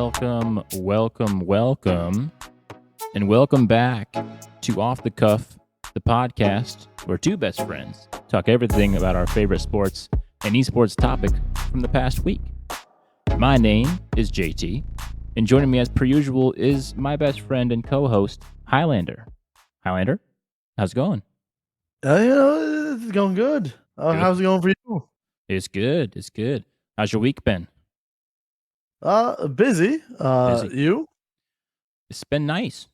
welcome, and welcome back to Off the Cuff, the podcast where two best friends talk everything about our favorite sports and eSports topic from the past week. My name is JT, and joining me as per usual is my best friend and co-host, Hylander. Hylander, how's it going? It's going good. How's it going for you? It's good. How's your week been? Busy. Busy. You? It's been nice.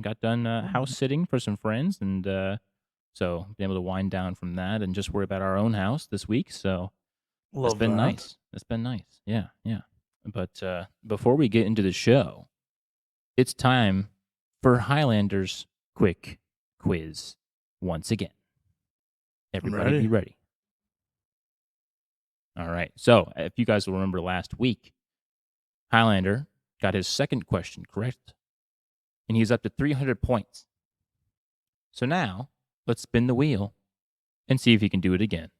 Got done house sitting for some friends, and so been able to wind down from that and just worry about our own house this week. So it's been nice. Yeah. But before we get into the show, it's time for Highlander's quick quiz once again. Everybody be ready. All right. So if you guys will remember last week, Hylander got his second question correct, and he's up to 300 points. So now, let's spin the wheel and see if he can do it again.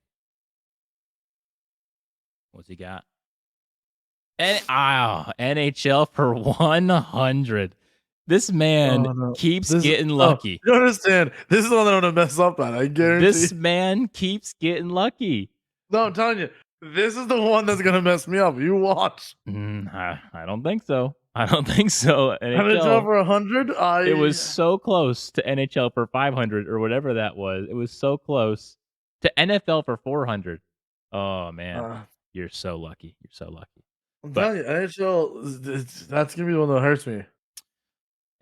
What's he got? NHL for 100. This man keeps getting lucky. You understand? This is the one that I'm going to mess up at, I guarantee. This man keeps getting lucky. No, I'm telling you, this is the one that's going to mess me up. You watch. I don't think so. NHL for 100? It was so close to NHL for 500 or whatever that was. It was so close to NFL for 400. Oh, man. You're so lucky. I'm telling you, NHL, that's going to be the one that hurts me.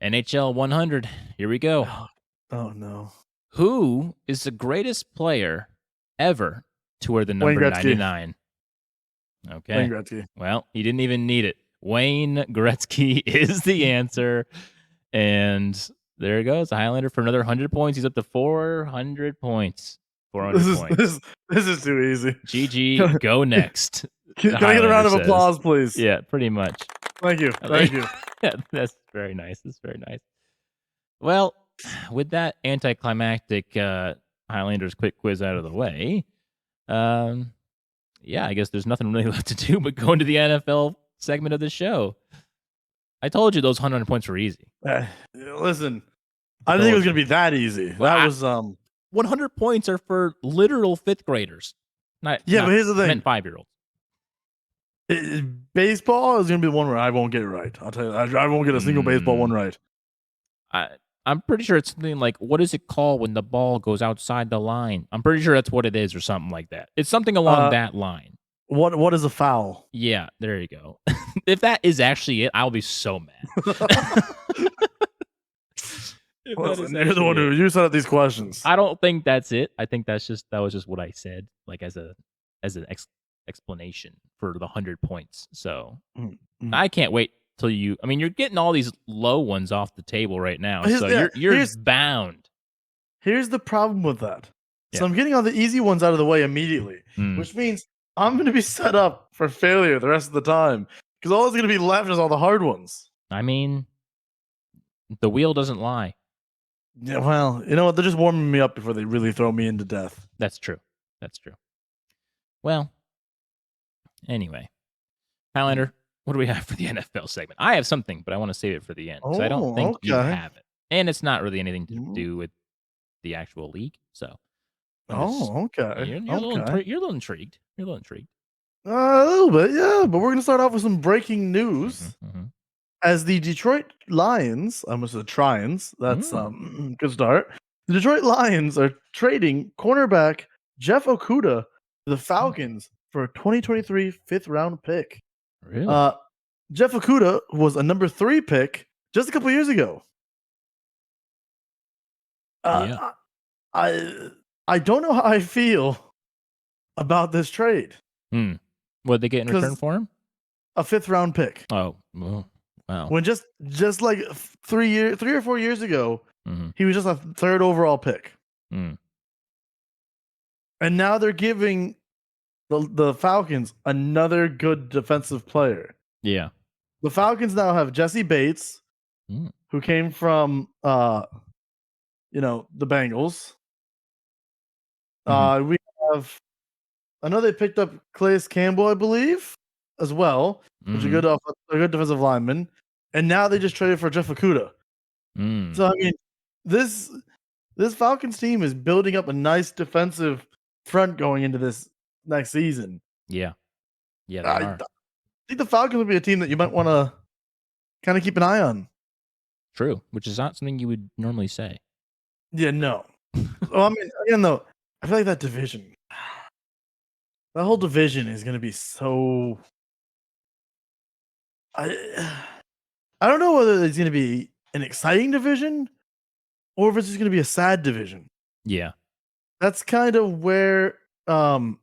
NHL 100. Here we go. Oh, no. Who is the greatest player ever to wear the number 99? Okay. Wayne Gretzky. Well, he didn't even need it. Wayne Gretzky is the answer. And there it goes. Highlander for another 100 points. He's up to 400 points. 400 points. This is too easy. GG, go next. Can I get a round of applause, please? Yeah, pretty much. Thank you. Yeah, that's very nice. Well, with that anticlimactic Highlanders quick quiz out of the way, yeah, I guess there's nothing really left to do but go into the NFL segment of the show. I told you those 100 points were easy. Listen, I didn't think it was going to be that easy. Well, that was 100 points are for literal fifth graders. But here's the thing. Meant 5-year-olds. Baseball is going to be the one where I won't get it right. I'll tell you, I won't get a single baseball one right. I'm pretty sure it's something like, what is it called when the ball goes outside the line? I'm pretty sure that's what it is or something like that. It's something along that line. What is a foul? Yeah, there you go. If that is actually it, I'll be so mad. Listen, you're the one who set up these questions. I don't think that's it. I think that was just what I said, like as an explanation for the 100 points. So I can't wait till you're getting all these low ones off the table right now. So you're bound. Here's the problem with that. Yeah. So I'm getting all the easy ones out of the way immediately, which means I'm going to be set up for failure the rest of the time because all that's going to be left is all the hard ones. I mean, the wheel doesn't lie. Yeah, well, you know what? They're just warming me up before they really throw me into death. That's true. Well, anyway, Highlander, what do we have for the NFL segment? I have something, but I want to save it for the end because I don't think you have it. And it's not really anything to do with the actual league. So, okay. You're a little intrigued. A little bit, yeah. But we're going to start off with some breaking news. As the Detroit Lions, I almost said Trions, that's good start. The Detroit Lions are trading cornerback Jeff Okudah to the Falcons for a 2023 fifth-round pick. Really? Jeff Okudah was a number 3 pick just a couple years ago. Yeah. I don't know how I feel about this trade. What did they get in return for him? A fifth-round pick. Oh, well, wow. When just like 3 or 4 years ago, he was just a third overall pick. And now they're giving the Falcons another good defensive player. Yeah. The Falcons now have Jesse Bates, who came from the Bengals. We have I know they picked up Calais Campbell, I believe. as well, which is a good defensive lineman, and now they just traded for Jeff Okuda. So I mean, this Falcons team is building up a nice defensive front going into this next season. Yeah, they are. I think the Falcons would be a team that you might want to kind of keep an eye on. True, which is not something you would normally say. Yeah, no. Well, I mean, again, though, I feel like that whole division is going to be so. I don't know whether it's going to be an exciting division or if it's just going to be a sad division. Yeah, that's kind of where that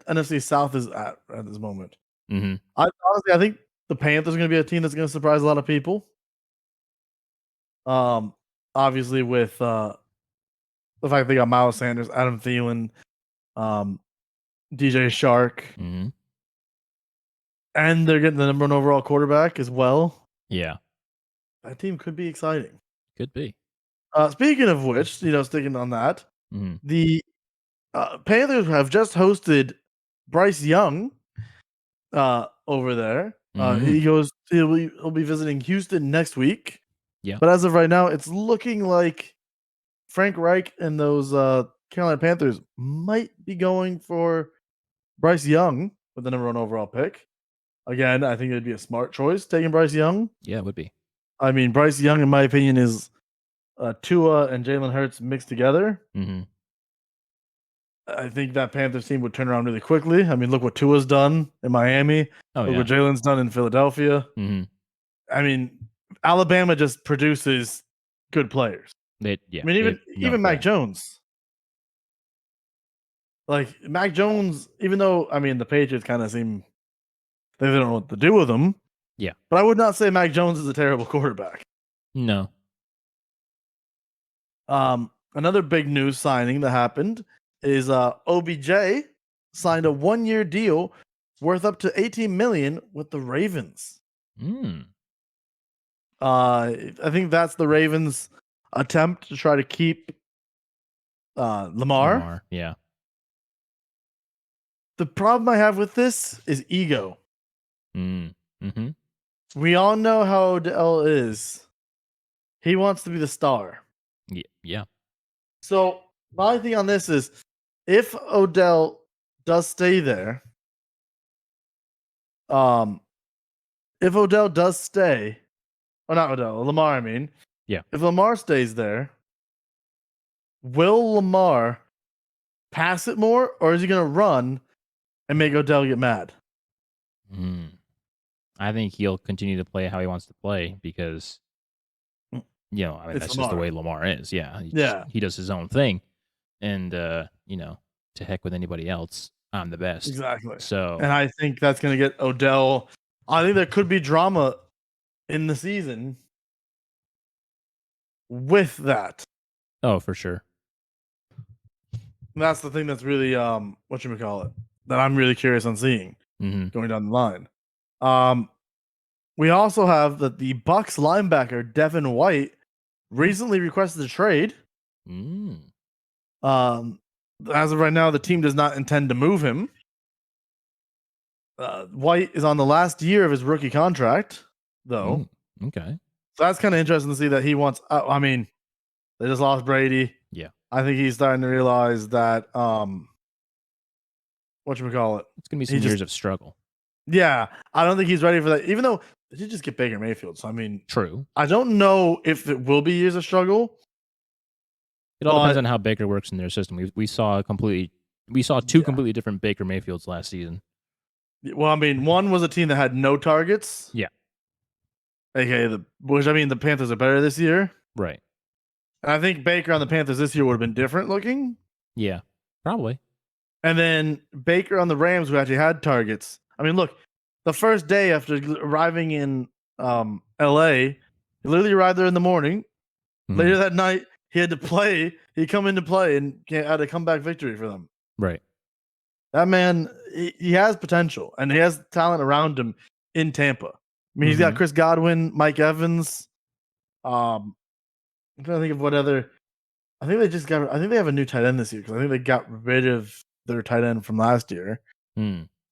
NFC South is at this moment. Mm-hmm. I think the Panthers are going to be a team that's going to surprise a lot of people. Obviously with the fact they got Miles Sanders, Adam Thielen, DJ Shark, Mm-hmm. and they're getting the number 1 overall quarterback as well. Yeah, that team could be exciting. Could be. Speaking of which, sticking on that, Mm-hmm. the Panthers have just hosted Bryce Young over there. He'll be visiting Houston next week. Yeah. But as of right now, it's looking like Frank Reich and those Carolina Panthers might be going for Bryce Young with the number 1 overall pick. Again, I think it'd be a smart choice taking Bryce Young. Yeah, it would be. I mean, Bryce Young, in my opinion, is Tua and Jalen Hurts mixed together. Mm-hmm. I think that Panthers team would turn around really quickly. I mean, look what Tua's done in Miami. Look what Jalen's done in Philadelphia. Mm-hmm. I mean, Alabama just produces good players. I mean, even Mac Jones. Like Mac Jones, even though the Patriots kind of seem they don't know what to do with him. Yeah, but I would not say Mac Jones is a terrible quarterback. No. Another big news signing that happened is OBJ signed a 1-year deal worth up to $18 million with the Ravens. I think that's the Ravens' attempt to try to keep Lamar. Yeah. The problem I have with this is ego. Mm-hmm. We all know how Odell is. He wants to be the star. Yeah. So my thing on this is, if Odell does stay there, if Odell does stay, or not Odell, Lamar, I mean. Yeah. If Lamar stays there, will Lamar pass it more, or is he going to run and make Odell get mad? I think he'll continue to play how he wants to play because, that's Lamar. Just the way Lamar is. Yeah. He does his own thing. And, to heck with anybody else. I'm the best. Exactly. So, and I think that's going to get Odell. I think there could be drama in the season with that. Oh, for sure. And that's the thing that's really that I'm really curious on seeing going down the line. We also have that the Bucks linebacker Devin White recently requested a trade. As of right now, the team does not intend to move him. White is on the last year of his rookie contract, though. Okay. So that's kind of interesting to see that he wants. They just lost Brady. Yeah. I think he's starting to realize that. It's gonna be some years of struggle. Yeah, I don't think he's ready for that. Even though they did just get Baker Mayfield, so true. I don't know if it will be years of struggle. It all depends on how Baker works in their system. We saw two completely different Baker Mayfields last season. Well, one was a team that had no targets. Yeah. Okay, the Panthers are better this year. Right. And I think Baker on the Panthers this year would have been different looking. Yeah, probably. And then Baker on the Rams, who actually had targets. Look, the first day after arriving in LA, he literally arrived there in the morning. Later that night, he had to play. He come in to play and had a comeback victory for them. Right. That man, he has potential, and he has talent around him in Tampa. He's got Chris Godwin, Mike Evans. I'm trying to think of what other. I think they have a new tight end this year because I think they got rid of their tight end from last year.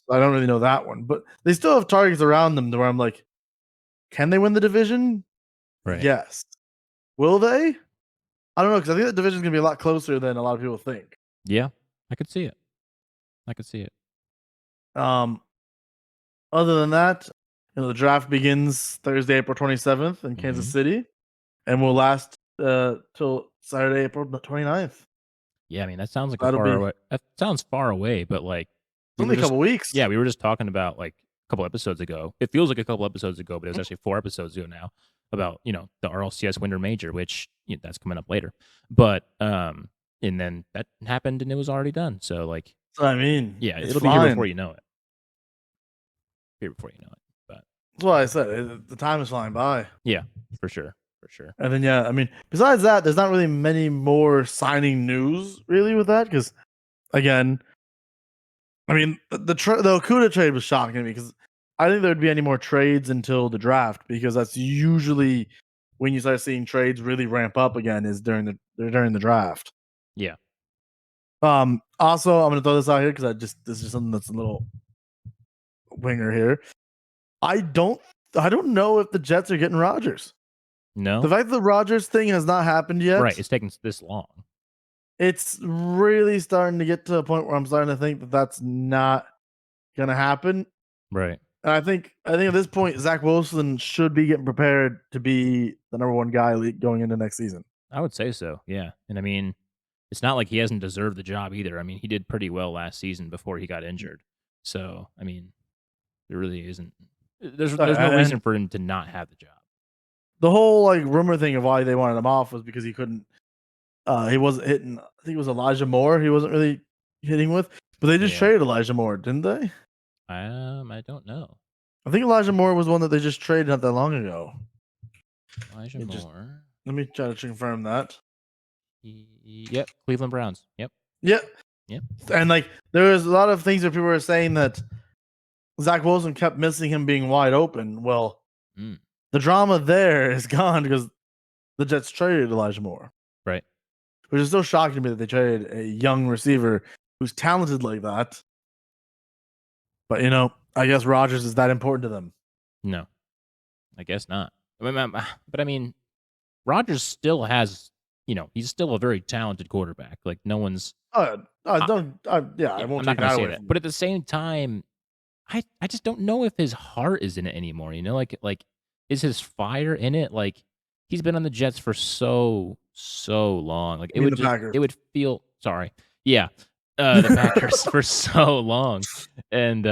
I don't really know that one, but they still have targets around them to where I'm like, can they win the division? Right. Yes. Will they? I don't know, because I think the division is going to be a lot closer than a lot of people think. Yeah, I could see it. I could see it. Other than that, the draft begins Thursday, April 27th in Kansas City, and will last till Saturday, April 29th. Yeah, I mean that sounds like That'll be that sounds far away, but like only a couple weeks. Yeah, we were just talking about like a couple episodes ago. It feels like a couple episodes ago, but it was actually 4 episodes ago now about, the RLCS Winter Major, which that's coming up later. But and then that happened and it was already done. So like So I mean, yeah, it's it'll flying. be here before you know it. Here before you know it. But that's why I said the time is flying by. Yeah, for sure. For sure. And then I mean, besides that, there's not really many more signing news really with that, because again, I mean, the Okuda trade was shocking to me, because I think there would be any more trades until the draft, because that's usually when you start seeing trades really ramp up again is during the draft. Yeah. Also, I'm gonna throw this out here because this is something that's a little winger here. I don't know if the Jets are getting Rodgers. No. The fact that the Rodgers thing has not happened yet. Right. It's taking this long. It's really starting to get to a point where I'm starting to think that that's not gonna happen. Right. And I think at this point, Zach Wilson should be getting prepared to be the number one guy going into next season. I would say so. Yeah. And I mean, it's not like he hasn't deserved the job either. I mean, he did pretty well last season before he got injured. So, I mean, there really isn't. There's no reason for him to not have the job. The whole like rumor thing of why they wanted him off was because he couldn't. He wasn't hitting. I think it was Elijah Moore. He wasn't really hitting with, but they just traded Elijah Moore, didn't they? I don't know. I think Elijah Moore was one that they just traded not that long ago. Elijah Moore. Let me try to confirm that. Yep, Cleveland Browns. Yep. And like there was a lot of things that people were saying that Zach Wilson kept missing him being wide open. Well, the drama there is gone because the Jets traded Elijah Moore. Right. Which is still shocking to me that they traded a young receiver who's talented like that. But I guess Rodgers is that important to them. No, I guess not. But I mean, Rodgers still has, he's still a very talented quarterback. Like no one's. I won't I'm not going to say that. But at the same time, I just don't know if his heart is in it anymore. Like is his fire in it? Like he's been on the Jets for so long. Like it would feel sorry. Yeah. The Packers for so long. And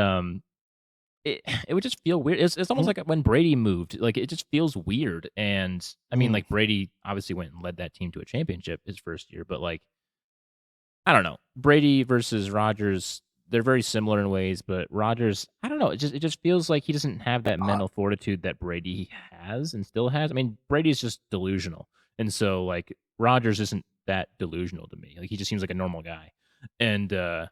it would just feel weird. It's almost like when Brady moved. Like it just feels weird. And I mean, like Brady obviously went and led that team to a championship his first year, but like I don't know. Brady versus Rodgers, they're very similar in ways, but Rodgers, I don't know. It just feels like he doesn't have that mental fortitude that Brady has and still has. I mean, Brady's just delusional, and so like Rodgers isn't that delusional to me. Like he just seems like a normal guy, and I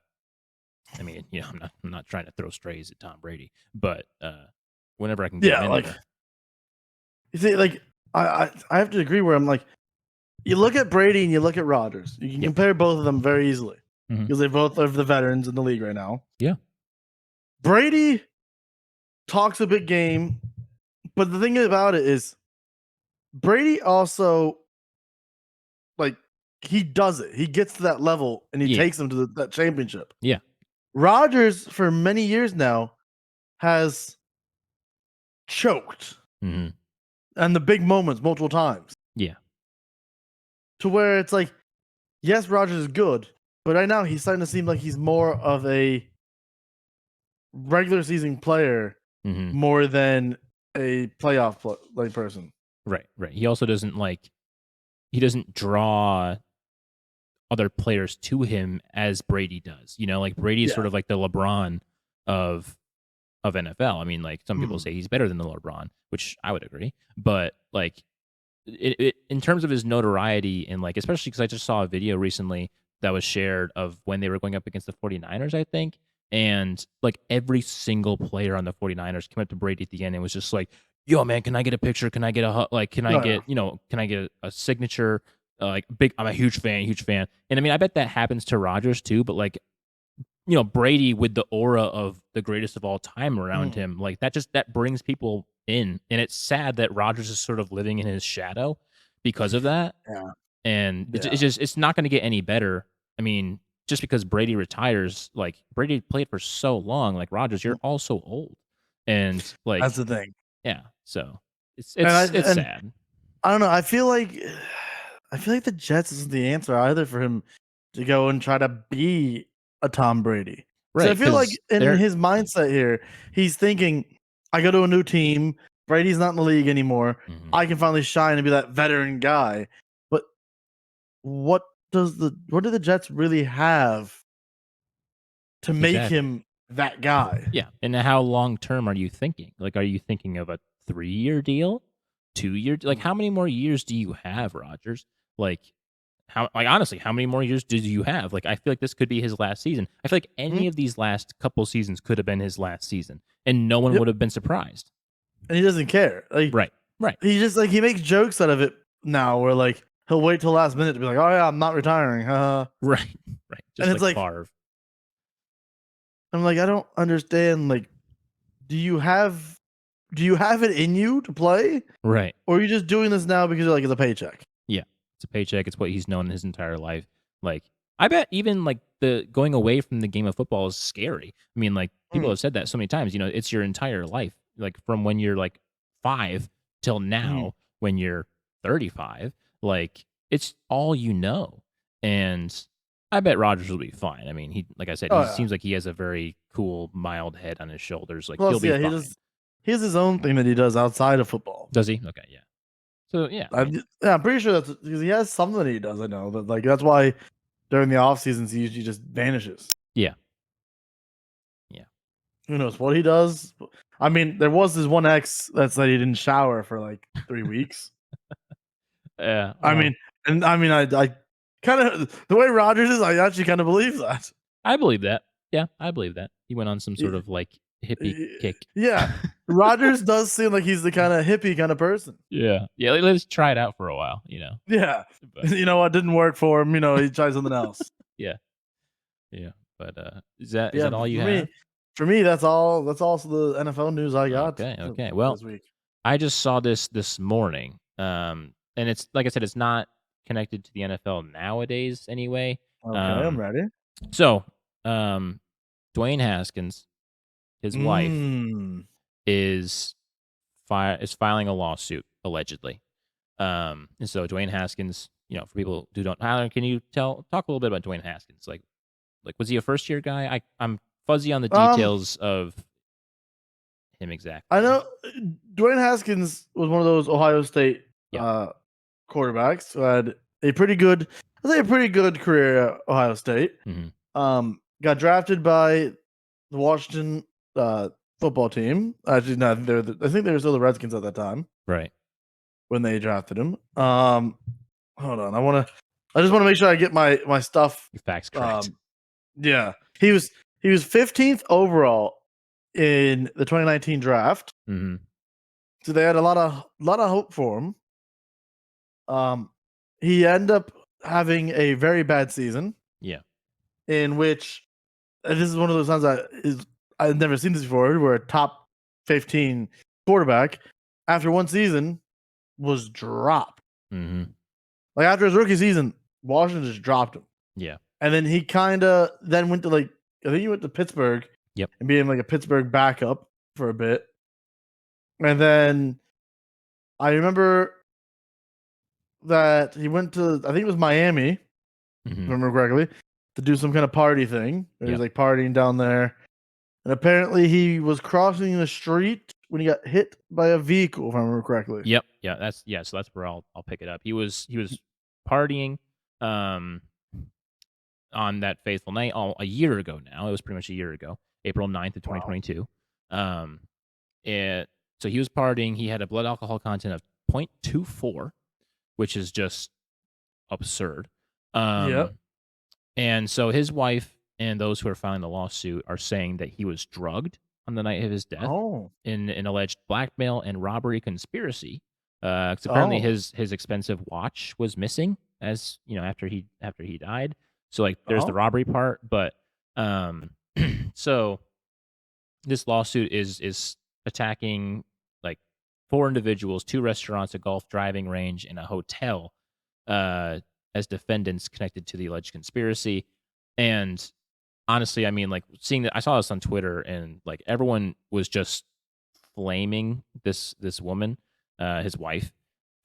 mean, I'm not trying to throw strays at Tom Brady, but whenever I can get him in there. You see, like I have to agree where I'm like, you look at Brady and you look at Rodgers. You can compare both of them very easily because they both are the veterans in the league right now. Yeah. Brady talks a big game, but the thing about it is Brady also, like, he does it. He gets to that level and he takes them to that championship. Yeah. Rodgers, for many years now, has choked and the big moments multiple times. Yeah. To where it's like, yes, Rodgers is good, but right now he's starting to seem like he's more of a regular season player more than a playoff person. Right. He also doesn't he doesn't draw other players to him as Brady does. Like Brady is sort of like the LeBron of NFL. I mean, like some people say he's better than the LeBron, which I would agree. But like in terms of his notoriety and like, especially because I just saw a video recently that was shared of when they were going up against the 49ers, I think. And like every single player on the 49ers came up to Brady at the end and was just like, yo, man, can I get a picture? Can I get a like, can I get a signature? I'm a huge fan. And I mean, I bet that happens to Rodgers too, but like Brady with the aura of the greatest of all time around Mm, him, like that brings people in, and it's sad that Rodgers is sort of living in his shadow because of that. yeah, And yeah. it's not going to get any better. I mean, just because Brady retires, like Brady played for so long, like Rodgers, you're Mm, also old, and that's like the thing. yeah, so it's And I it's it's and sad, I don't know. I feel like the Jets isn't the answer either for him to go and try to be a Tom Brady. Because I right? feel like Because in they're his mindset here, he's thinking, I go to a new team. Brady's not in the league anymore. mhm, I can finally shine and be that veteran guy. But what what do the Jets really have to make exactly. him that guy? Yeah, and how long term are you thinking? Like, are you thinking of a 3-year deal, 2-year? Like, Mm, how many more years do you have, Rogers? Like, honestly, how many more years did you have? Like, I feel like this could be his last season. I feel like mm, any of these last couple seasons could have been his last season, and no one yep. would have been surprised. And he doesn't care. Like Right, right, he just like he makes jokes out of it now where like he'll wait till last minute to be like, "Oh yeah, I'm not retiring." right, right. And Just it's like like Favre. I'm like, I don't understand. Like, do you have do you have it in you to play, Right. or are you just doing this now because you're like it's a paycheck? Yeah. It's a paycheck. It's what he's known his entire life. Like, I bet even like the going away from the game of football is scary. I mean, like people Mm, have said that so many times, it's your entire life. Like from when you're like 5 till mm, now when you're 35, like it's all you know. And I bet Rogers will be fine. I mean, like I said, oh he yeah. seems like he has a very cool, mild head on his shoulders. Like he'll Plus, be yeah, fine. he has his own thing that he does outside of football. Does he? Okay, yeah. So yeah, I mean, Yeah, I'm pretty sure that's because he has something that he does. I know that like that's why during the off seasons he usually just vanishes. yeah, yeah. Who knows what he does? I mean, there was this one ex that said he didn't shower for like 3 weeks. Yeah, I well, mean, I kind of the way Rogers is, I actually kind of believe that. I believe that. Yeah, I believe that. He went on some sort Y- of like hippie kick. Yeah, Rogers does seem like he's the kind of hippie kind of person. Yeah. Yeah, let's try it out for a while. Yeah, But you know what didn't work for him. You know, he tried something else. yeah, yeah. But is that Yeah, all but you have? for me, that's all. That's also the NFL news I got Okay, okay. for Well, this week. I just saw this morning. And it's like I said, it's not connected to the NFL nowadays anyway. Okay, I'm Um ready. so um Dwayne Haskins, his wife, Mm. is is filing a lawsuit allegedly. And so Dwayne Haskins, for people who don't, Tyler, can you talk a little bit about Dwayne Haskins? Like was he a first year guy? I'm fuzzy on the Um, details of him I exactly. know Dwayne Haskins was one of those Ohio State Yeah. quarterbacks who had a pretty good, I think a pretty good career at Ohio State. Hmm. Got drafted by the Washington football team. Actually, no, I think they were still the Redskins at that time Right. when they drafted him. Hold on, I just want to make sure I get my stuff. Your facts correct. Um, yeah, he was 15th overall in the 2019 draft. Hmm. So they had a lot of hope for him. Um, he ended up having a very bad season Yeah. in which this is one of those times I've never seen this before. Where a top 15 quarterback after one season was dropped. Hmm. Like after his rookie season, Washington just dropped him, Yeah. and then he kind of then went to like I think he went to Pittsburgh Yep. and being like a Pittsburgh backup for a bit, and then I remember that he went to I think it was Miami, if I Hmm. remember correctly, to do some kind of party thing. He was Yep. like partying down there, and apparently he was crossing the street when he got hit by a vehicle, if I remember correctly. Yep. Yeah. So that's where I'll pick it up. He was partying um on that faithful night a year ago now. It was pretty much a year ago, April 9th of Wow. 2022. Um it so he was partying. He had a blood alcohol content of 0.24, which is just absurd. Yep. Um and so his wife and those who are filing the lawsuit are saying that he was drugged on the night of his death Oh. in an alleged blackmail and robbery conspiracy. Because apparently Oh. his expensive watch was missing, as after he died. So like there's the Oh. robbery part, but Um, so this lawsuit is attacking like 4 individuals, 2 restaurants, a golf driving range, and a hotel, uh, as defendants connected to the alleged conspiracy. And honestly, I mean, like seeing that, I saw this on Twitter, and like everyone was just flaming this woman, his wife,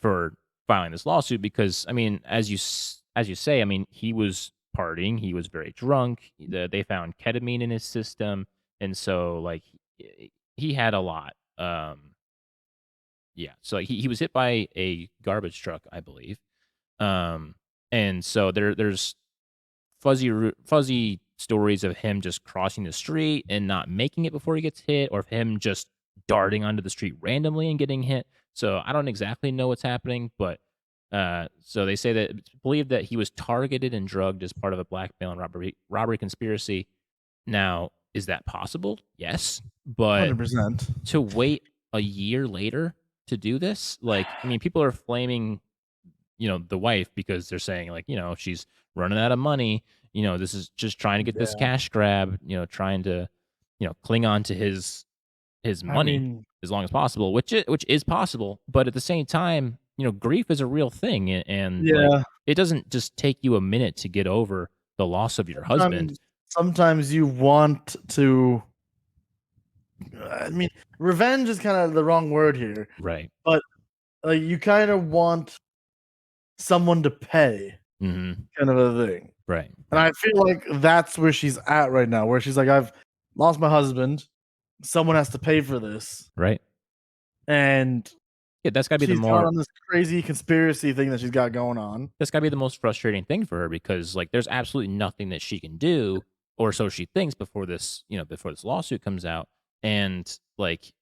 for filing this lawsuit because I mean, as you say, I mean, he was partying, he was very drunk. They found ketamine in his system, and so like he had a lot. Yeah, so he was hit by a garbage truck, I believe. Um, and so there's fuzzy stories of him just crossing the street and not making it before he gets hit, or of him just darting onto the street randomly and getting hit. So I don't exactly know what's happening, but so they say that it's believed that he was targeted and drugged as part of a blackmail and robbery conspiracy. Now, is that possible? Yes, but 100%. to wait a year later to do this, like, I mean, people are flaming, the wife because they're saying like, she's running out of money. This is just trying to get this Yeah. cash grab, trying to, cling on to his I money mean, as long as possible, which is possible. But at the same time, grief is a real thing, and like yeah. it doesn't just take you a minute to get over the loss of your husband. Sometimes you want to. I mean, revenge is kind of the wrong word here, Right. but you kind of want someone to pay, Mm-hmm. kind of a thing. Right. And Right. I feel like that's where she's at right now, where she's like, I've lost my husband. Someone has to pay for this. Right. And Yeah, that's got to be the she's caught more on this crazy conspiracy thing that she's got going on. that's gotta be the most frustrating thing for her because, like, there's absolutely nothing that she can do, or so she thinks before this lawsuit comes out. And, like,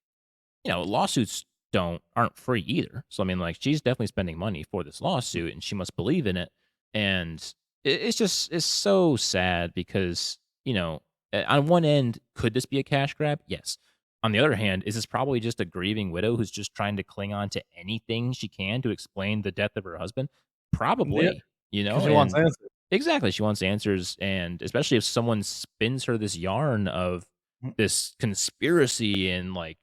lawsuits aren't free either. So, I mean, like, she's definitely spending money for this lawsuit, and she must believe in it. And it's so sad because, on one end, could this be a cash grab? Yes. On the other hand, is this probably just a grieving widow who's just trying to cling on to anything she can to explain the death of her husband? Yeah, Probably, because she wants and answers. exactly, she wants answers, and especially if someone spins her this yarn of this conspiracy and, like,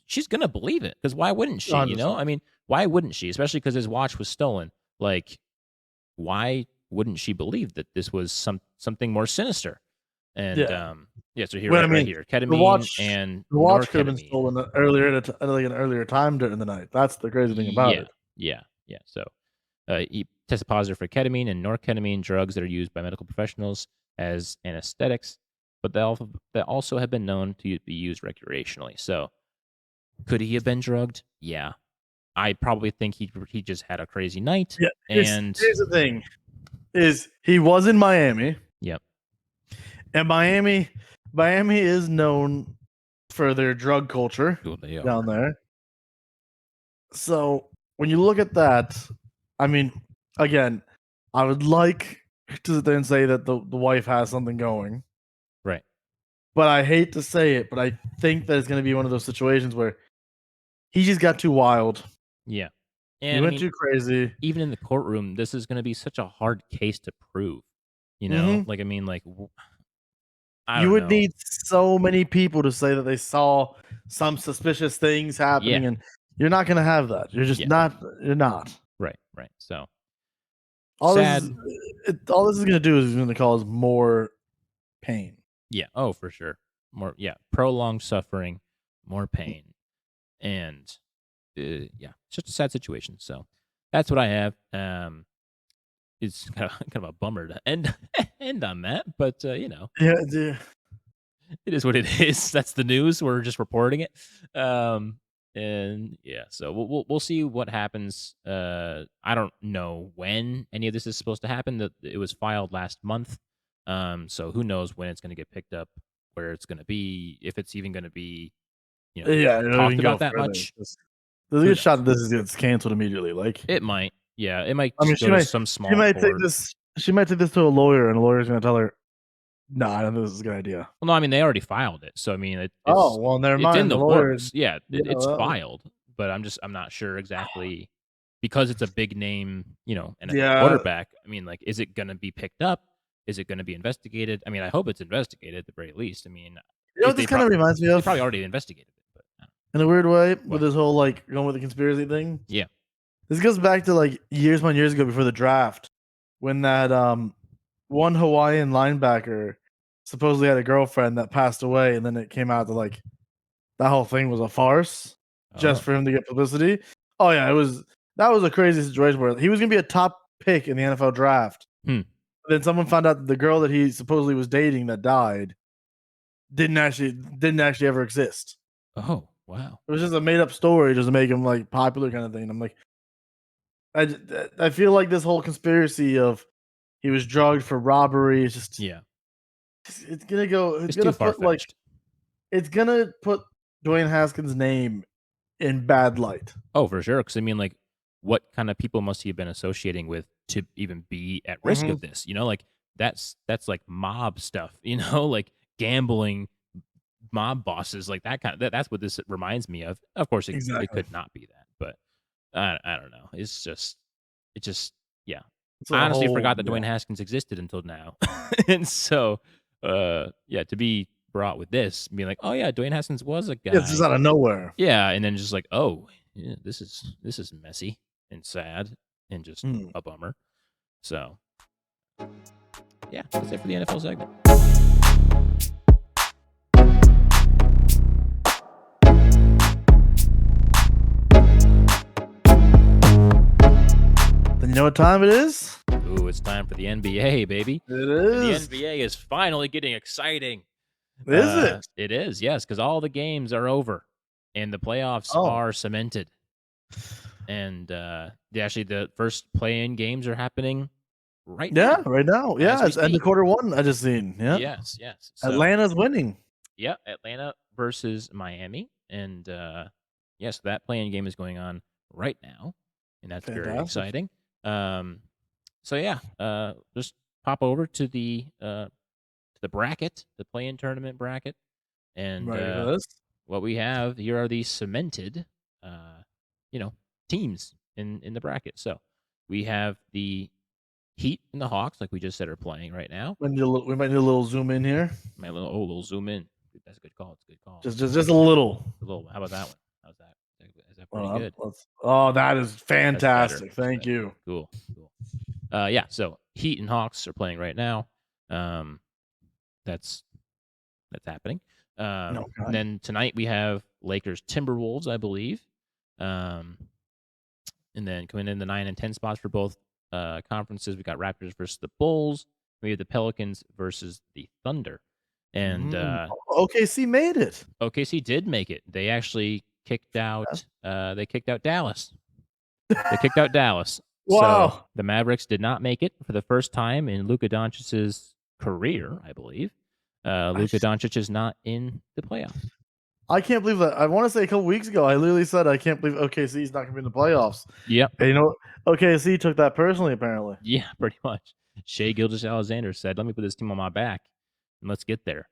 she's gonna believe it because why wouldn't she, 100%. I mean, why wouldn't she? Especially because his watch was stolen. Like, why wouldn't she believe that this was something more sinister? And, Yeah. yeah, so here, Well, I right mean, here, the ketamine watch and the watch could have been norketamine. stolen earlier at like an earlier time during the night. That's the crazy thing about Yeah, it. yeah, yeah, so he tested positive for ketamine and norketamine, drugs that are used by medical professionals as anesthetics, but they also have been known to be used recreationally. So, could he have been drugged? Yeah, I probably think he just had a crazy night. Yeah, And here's the thing, is he was in Miami, yep, and Miami is known for their drug culture well, they are. down there. So, when you look at that, I mean, again, I would like to sit there and say that the wife has something going, Right. but I hate to say it, but I think that it's gonna be one of those situations where he just got too wild. Yeah, He and I went mean, too crazy. even in the courtroom, this is going to be such a hard case to prove. Mhm. Like, I mean, like, I You don't would know. need so many people to say that they saw some suspicious things Yeah, happening, and you're not gonna have that. You're just yeah, not. You're not. right, right. So All this is sad. all this is gonna do is gonna cause more pain. Yeah. Oh, for sure. More. Yeah. Prolonged suffering, more pain, and yeah, it's just a sad situation. So that's what I have. It's kind of a bummer to end end on that, but Yeah, yeah. it is what it is. That's the news. We're just reporting it. And yeah, so we'll see what happens. I don't know when any of this is supposed to happen. That it was filed last month. So who knows when it's going to get picked up, where it's going to be, if it's even going to be, Yeah, it'll talked even go about that further. much. There's a Who good shot knows? that this gets canceled immediately. Like, It might. Yeah, it might I mean, just go to some small court. she might take this to a lawyer, and the lawyer's gonna tell her, "No, I don't think this is a good idea." Well, no, I mean they already filed it, so I mean Oh, well, never it's in mind. The the lawyer, works. Yeah, yeah, it's well, filed, but I'm not sure exactly because it's a big name, NFL yeah, quarterback. I mean, like, is it gonna be picked up? Is it going to be investigated? I mean, I hope it's investigated at the very least. I mean, You know what this kind of reminds me they of? probably already investigated it, but In a weird way, What? with this whole like going with the conspiracy thing. Yeah. This goes back to like years ago before the draft, when that one Hawaiian linebacker supposedly had a girlfriend that passed away, and then it came out that like that whole thing was a farce just for him to get publicity. Oh yeah, that was a crazy situation where he was gonna be a top pick in the NFL draft. Then someone found out that the girl that he supposedly was dating that died didn't actually ever exist. Oh, wow. It was just a made up story just to make him like popular kind of thing. And I'm like, I feel like this whole conspiracy of he was drugged for robbery is just it's gonna go. It's gonna put like it's gonna put Dwayne Haskins' name in bad light. Oh, for sure. Because I mean, like, what kind of people must he have been associating with to even be at risk of this? You know, like that's like mob stuff. You know, like gambling mob bosses, like that kind of. That's what this reminds me of. Of course, it could not be that, but I don't know. It just yeah. I honestly forgot that Dwayne Haskins existed until now, and so yeah, to be brought with this, being like, oh yeah, Dwayne Haskins was a guy. It's just out of nowhere. Yeah, and then just like, oh, yeah, this is messy and sad and just a bummer. So yeah, that's it for the NFL segment. Then you know what time it is? Ooh, it's time for the NBA, baby. It is. And the NBA is finally getting exciting. Is it? It is, yes, because all the games are over and the playoffs are cemented. And actually, the first play-in games are happening right now. Yeah, right now. Yeah, it's end of quarter one. I just seen. Yeah. Yes. So, Atlanta's winning. Yeah, Atlanta versus Miami, and yes, that play-in game is going on right now, and that's very exciting. So yeah, just pop over to the bracket, the play-in tournament bracket, and what we have here are the cemented, teams in the bracket. So we have the Heat and the Hawks, like we just said, are playing right now. We might need a little zoom in here. Little zoom in. That's a good call. It's a good call. Just a little. A little. How about that one? How's that? Is that pretty good? Oh, that is fantastic. Thank you. Cool. Yeah. So Heat and Hawks are playing right now. That's happening. And then tonight we have Lakers Timberwolves, I believe. And then coming in the 9 and 10 spots for both conferences, we got Raptors versus the Bulls. We have the Pelicans versus the Thunder. And OKC made it. OKC did make it. They actually kicked out. They kicked out Dallas. They kicked out Dallas. Wow. So the Mavericks did not make it for the first time in Luka Doncic's career, I believe. Luka Doncic is not in the playoffs. I can't believe that. I want to say a couple weeks ago, I literally said I can't believe OKC is not going to be in the playoffs. Yep. And you know, OKC took that personally, apparently. Yeah, pretty much. Shai Gilgeous-Alexander said, "Let me put this team on my back, and let's get there."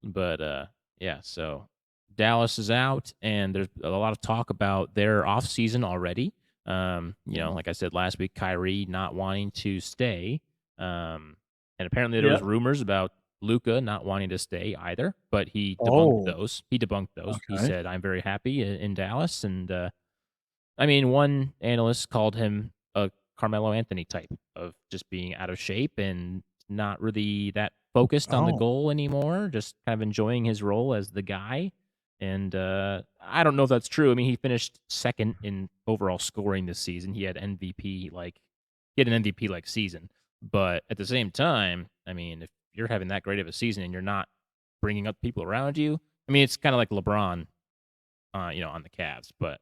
But yeah, so Dallas is out, and there's a lot of talk about their offseason already. Like I said last week, Kyrie not wanting to stay, and apparently there was rumors about Luka not wanting to stay either, but he debunked those. Okay. He said, "I'm very happy in Dallas," and I mean, one analyst called him a Carmelo Anthony type of just being out of shape and not really that focused on the goal anymore, just kind of enjoying his role as the guy. And I don't know if that's true. I mean, he finished second in overall scoring this season. He had an MVP like season. But at the same time, I mean, if you're having that great of a season and you're not bringing up people around you, I mean, it's kind of like LeBron, on the Cavs. But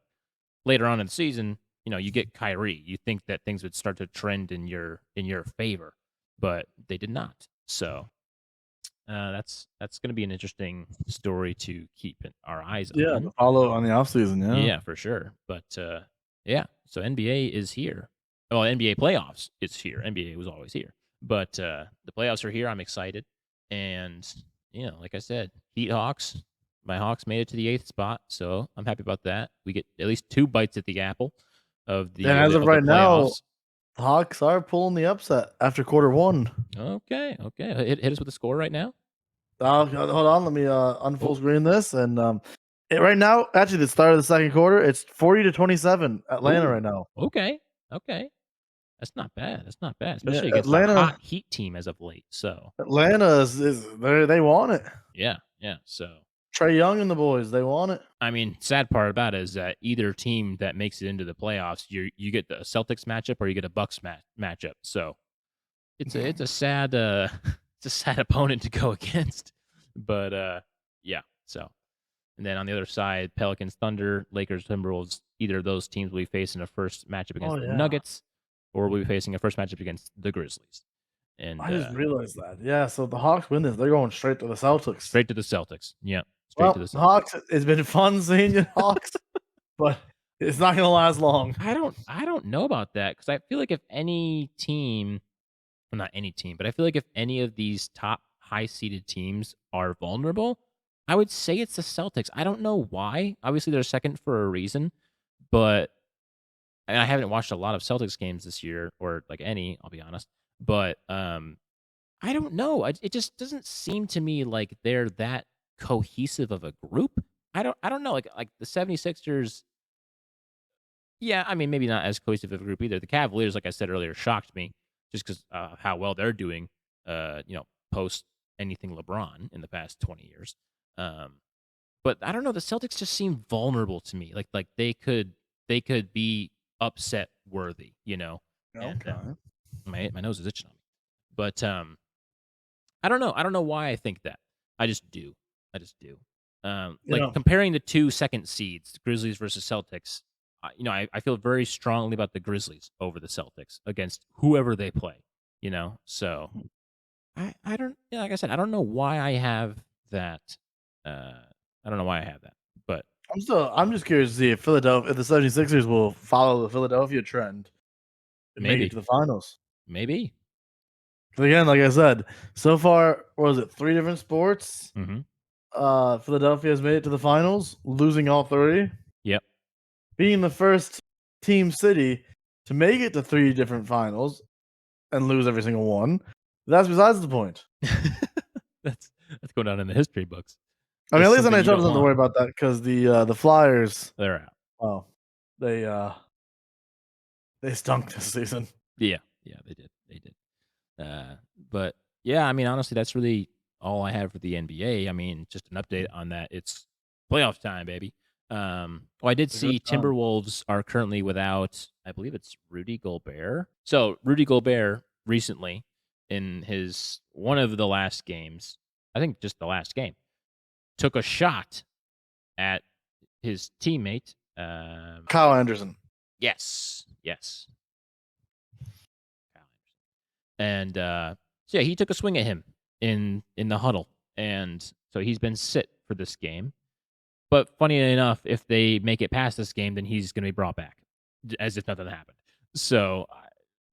later on in the season, you get Kyrie. You think that things would start to trend in your favor, but they did not. So that's going to be an interesting story to keep our eyes on. Yeah, follow on the offseason. Yeah, for sure. But yeah, so NBA is here. Well, NBA playoffs is here. NBA was always here, but the playoffs are here. I'm excited, and like I said, Heat Hawks. My Hawks made it to the 8th spot, so I'm happy about that. We get at least 2 bites at the apple of the. And as of right now, The Hawks are pulling the upset after quarter one. Okay. Hit us with the score right now. Hold on, let me unfull screen this. And right now, actually, the start of the second quarter, it's 40-27 Atlanta right now. Okay. That's not bad. Especially Yeah, against a hot Heat team as of late. So Atlanta is they want it. yeah. So Trae Young and the boys, they want it. I mean, sad part about it is that either team that makes it into the playoffs, you get the Celtics matchup or you get a Bucks matchup. So it's a sad it's a sad opponent to go against. But yeah. So and then on the other side, Pelicans, Thunder, Lakers, Timberwolves. Either of those teams will be facing a first matchup against the Nuggets, or will be facing a first matchup against the Grizzlies. And I just realized that. Yeah, so the Hawks win this. They're going straight to the Celtics. Straight to the Celtics. Yeah. To the Celtics. Hawks. It's been fun seeing you Hawks, but it's not going to last long. I don't know about that because I feel like if any team, well, not any team, but I feel like if any of these top high seeded teams are vulnerable, I would say it's the Celtics. I don't know why. Obviously, they're second for a reason, but and I haven't watched a lot of Celtics games this year, or like any, I'll be honest. But I don't know. It just doesn't seem to me like they're that cohesive of a group. I don't know. Like the 76ers, yeah, I mean, maybe not as cohesive of a group either. The Cavaliers, like I said earlier, shocked me just because how well they're doing, post anything LeBron in the past 20 years. But I don't know. The Celtics just seem vulnerable to me. Like they could be upset worthy, Okay. And, my nose is itching on me. But I don't know. I don't know why I think that. I just do. Comparing the two second seeds, Grizzlies versus Celtics, I feel very strongly about the Grizzlies over the Celtics against whoever they play, So I don't, like I said, I don't know why I have that. I don't know why I have that, but I'm just curious to see if the 76ers will follow the Philadelphia trend and make it to the finals. Maybe. Again, like I said, so far, what was it, 3 different sports? Mm-hmm. Philadelphia has made it to the finals, losing all 3. Yep. Being the first team city to make it to 3 different finals and lose every single one. That's besides the point. That's going down in the history books. I mean, at least NHL doesn't have to worry about that because the Flyers, they're out. Oh, they stunk this season. Yeah, they did. But yeah, I mean, honestly, that's really all I have for the NBA. I mean, just an update on that. It's playoff time, baby. I did see Timberwolves are currently without, I believe it's Rudy Gobert. So Rudy Gobert recently, in his one of the last games, I think just the last game, took a shot at his teammate, Kyle Anderson. Yes. And so yeah, he took a swing at him in the huddle, and so he's been sit for this game. But funny enough, if they make it past this game, then he's going to be brought back as if nothing happened. So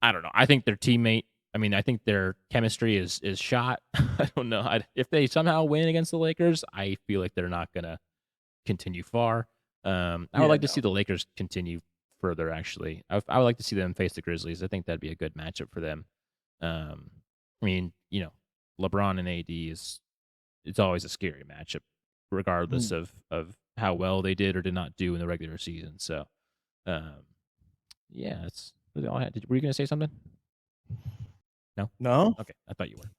I don't know. I think their teammate. I mean, I think their chemistry is shot. I don't know. If they somehow win against the Lakers, I feel like they're not going to continue far. I would like to see the Lakers continue further. Actually, I would like to see them face the Grizzlies. I think that'd be a good matchup for them. I mean, LeBron and AD it's always a scary matchup, regardless of how well they did or did not do in the regular season. So, yeah, that's really all I had. Were you going to say something? No. Okay, I thought you were.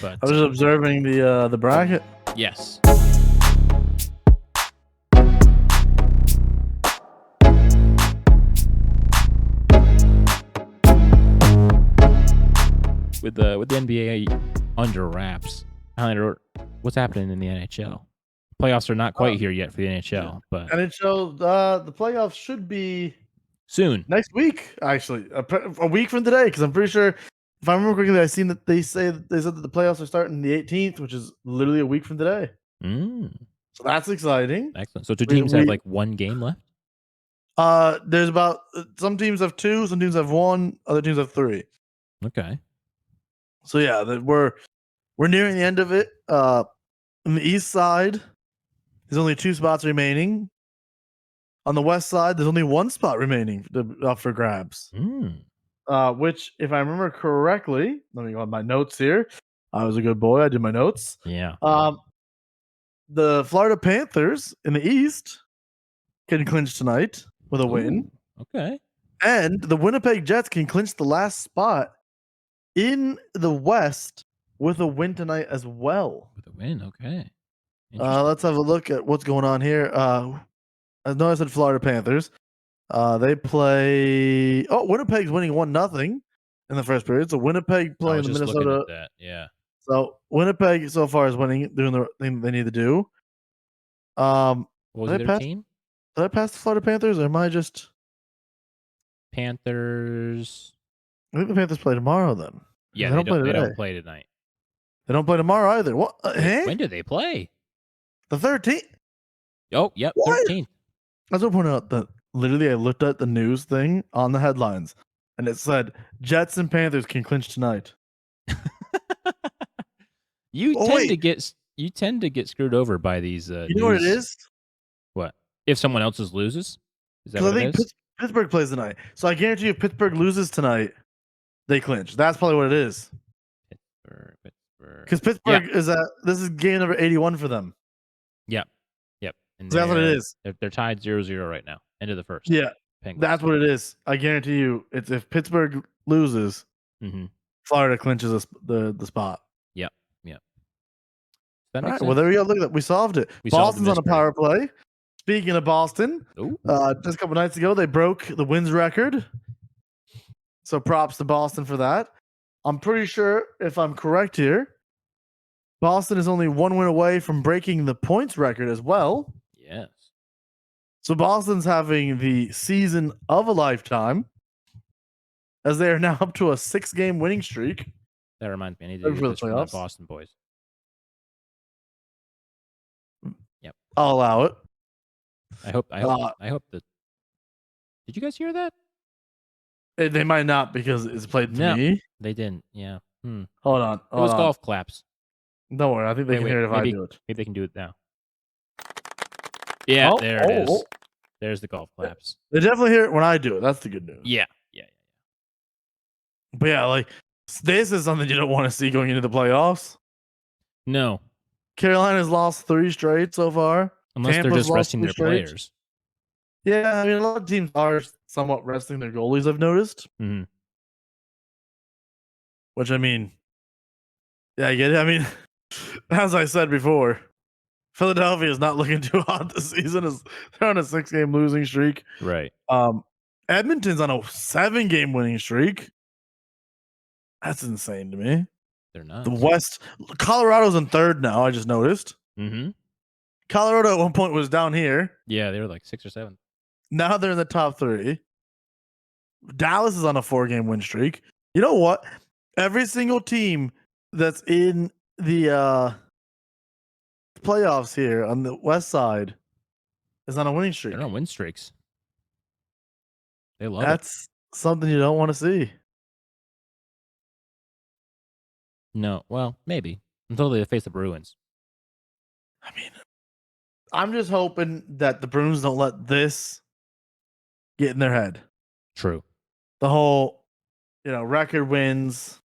But I was just observing the bracket. Yes. With the NBA under wraps, Hylander, what's happening in the NHL? Playoffs are not quite here yet for the NHL, but NHL the playoffs should be soon. Next week, actually, a week from today. Because I'm pretty sure, if I remember correctly, I seen that they said that the playoffs are starting the 18th, which is literally a week from today. So that's exciting. Excellent. So do teams have like one game left? There's about some teams have 2, some teams have 1, other teams have 3. Okay. So yeah, we're nearing the end of it. On the east side, there's only 2 spots remaining. On the west side, there's only 1 spot remaining up for grabs. Which, if I remember correctly, let me go on my notes here. I was a good boy. I did my notes. Yeah. The Florida Panthers in the East can clinch tonight with a win. Okay. And the Winnipeg Jets can clinch the last spot in the West with a win tonight as well. With a win, okay. Let's have a look at what's going on here. I know I said Florida Panthers. They play. Oh, Winnipeg's winning 1-0 in the first period. So Winnipeg playing the Minnesota. That. Yeah. So Winnipeg so far is winning, doing the thing they need to do. What was their team? Did I pass the Florida Panthers, or am I just Panthers? I think the Panthers play tomorrow. Then yeah, they don't play tonight. They don't play tomorrow either. What? When do they play? The 13th. Oh, yep, 13th. I just want to point out that literally I looked at the news thing on the headlines, and it said Jets and Panthers can clinch tonight. You tend to get screwed over by these. You know what it is? What if someone else's loses? Is that what it is? Pittsburgh plays tonight, so I guarantee you, if Pittsburgh loses tonight, they clinch. That's probably what it is. Pittsburgh. Because Pittsburgh this is game number 81 for them. Yep. And so that's what it is. They're tied 0-0 right now. End of the first. Yeah, Penguins. That's what it is. I guarantee you, it's if Pittsburgh loses, Florida clinches the spot. Yep. All right, well, there we go. Look at that. We solved it. Boston's on a power play. Speaking of Boston, just a couple nights ago, they broke the wins record. So props to Boston for that. I'm pretty sure, if I'm correct here, Boston is only one win away from breaking the points record as well. Yes. So Boston's having the season of a lifetime, as they are now up to a 6-game winning streak. That reminds me, I need to do this for the Boston boys. Yep. I'll allow it. I hope that. Did you guys hear that? They might not, because it's played to me. They didn't. Yeah. Hold on. It was golf claps. Don't worry. I think they can hear it if I do it. Maybe they can do it now. Yeah, there it is. There's the golf claps. They definitely hear it when I do it. That's the good news. Yeah. But yeah, like, this is something you don't want to see going into the playoffs. No. Carolina's lost 3 straight so far. Unless they're just resting their players. Yeah, I mean, a lot of teams are somewhat resting their goalies, I've noticed. Which, I mean, yeah, I get it. I mean, as I said before, Philadelphia is not looking too hot this season. They're on a 6-game losing streak. Right. Edmonton's on a 7-game winning streak. That's insane to me. They're not. The West, Colorado's in 3rd now, I just noticed. Colorado at one point was down here. Yeah, they were like 6 or 7. Now they're in the top 3. Dallas is on a 4-game win streak. You know what? Every single team that's in the playoffs here on the West side is on a winning streak. They're on win streaks. They love That's something you don't want to see. No, well, maybe. Until they face the Bruins. I mean, I'm just hoping that the Bruins don't let this get in their head. True. The whole, record wins,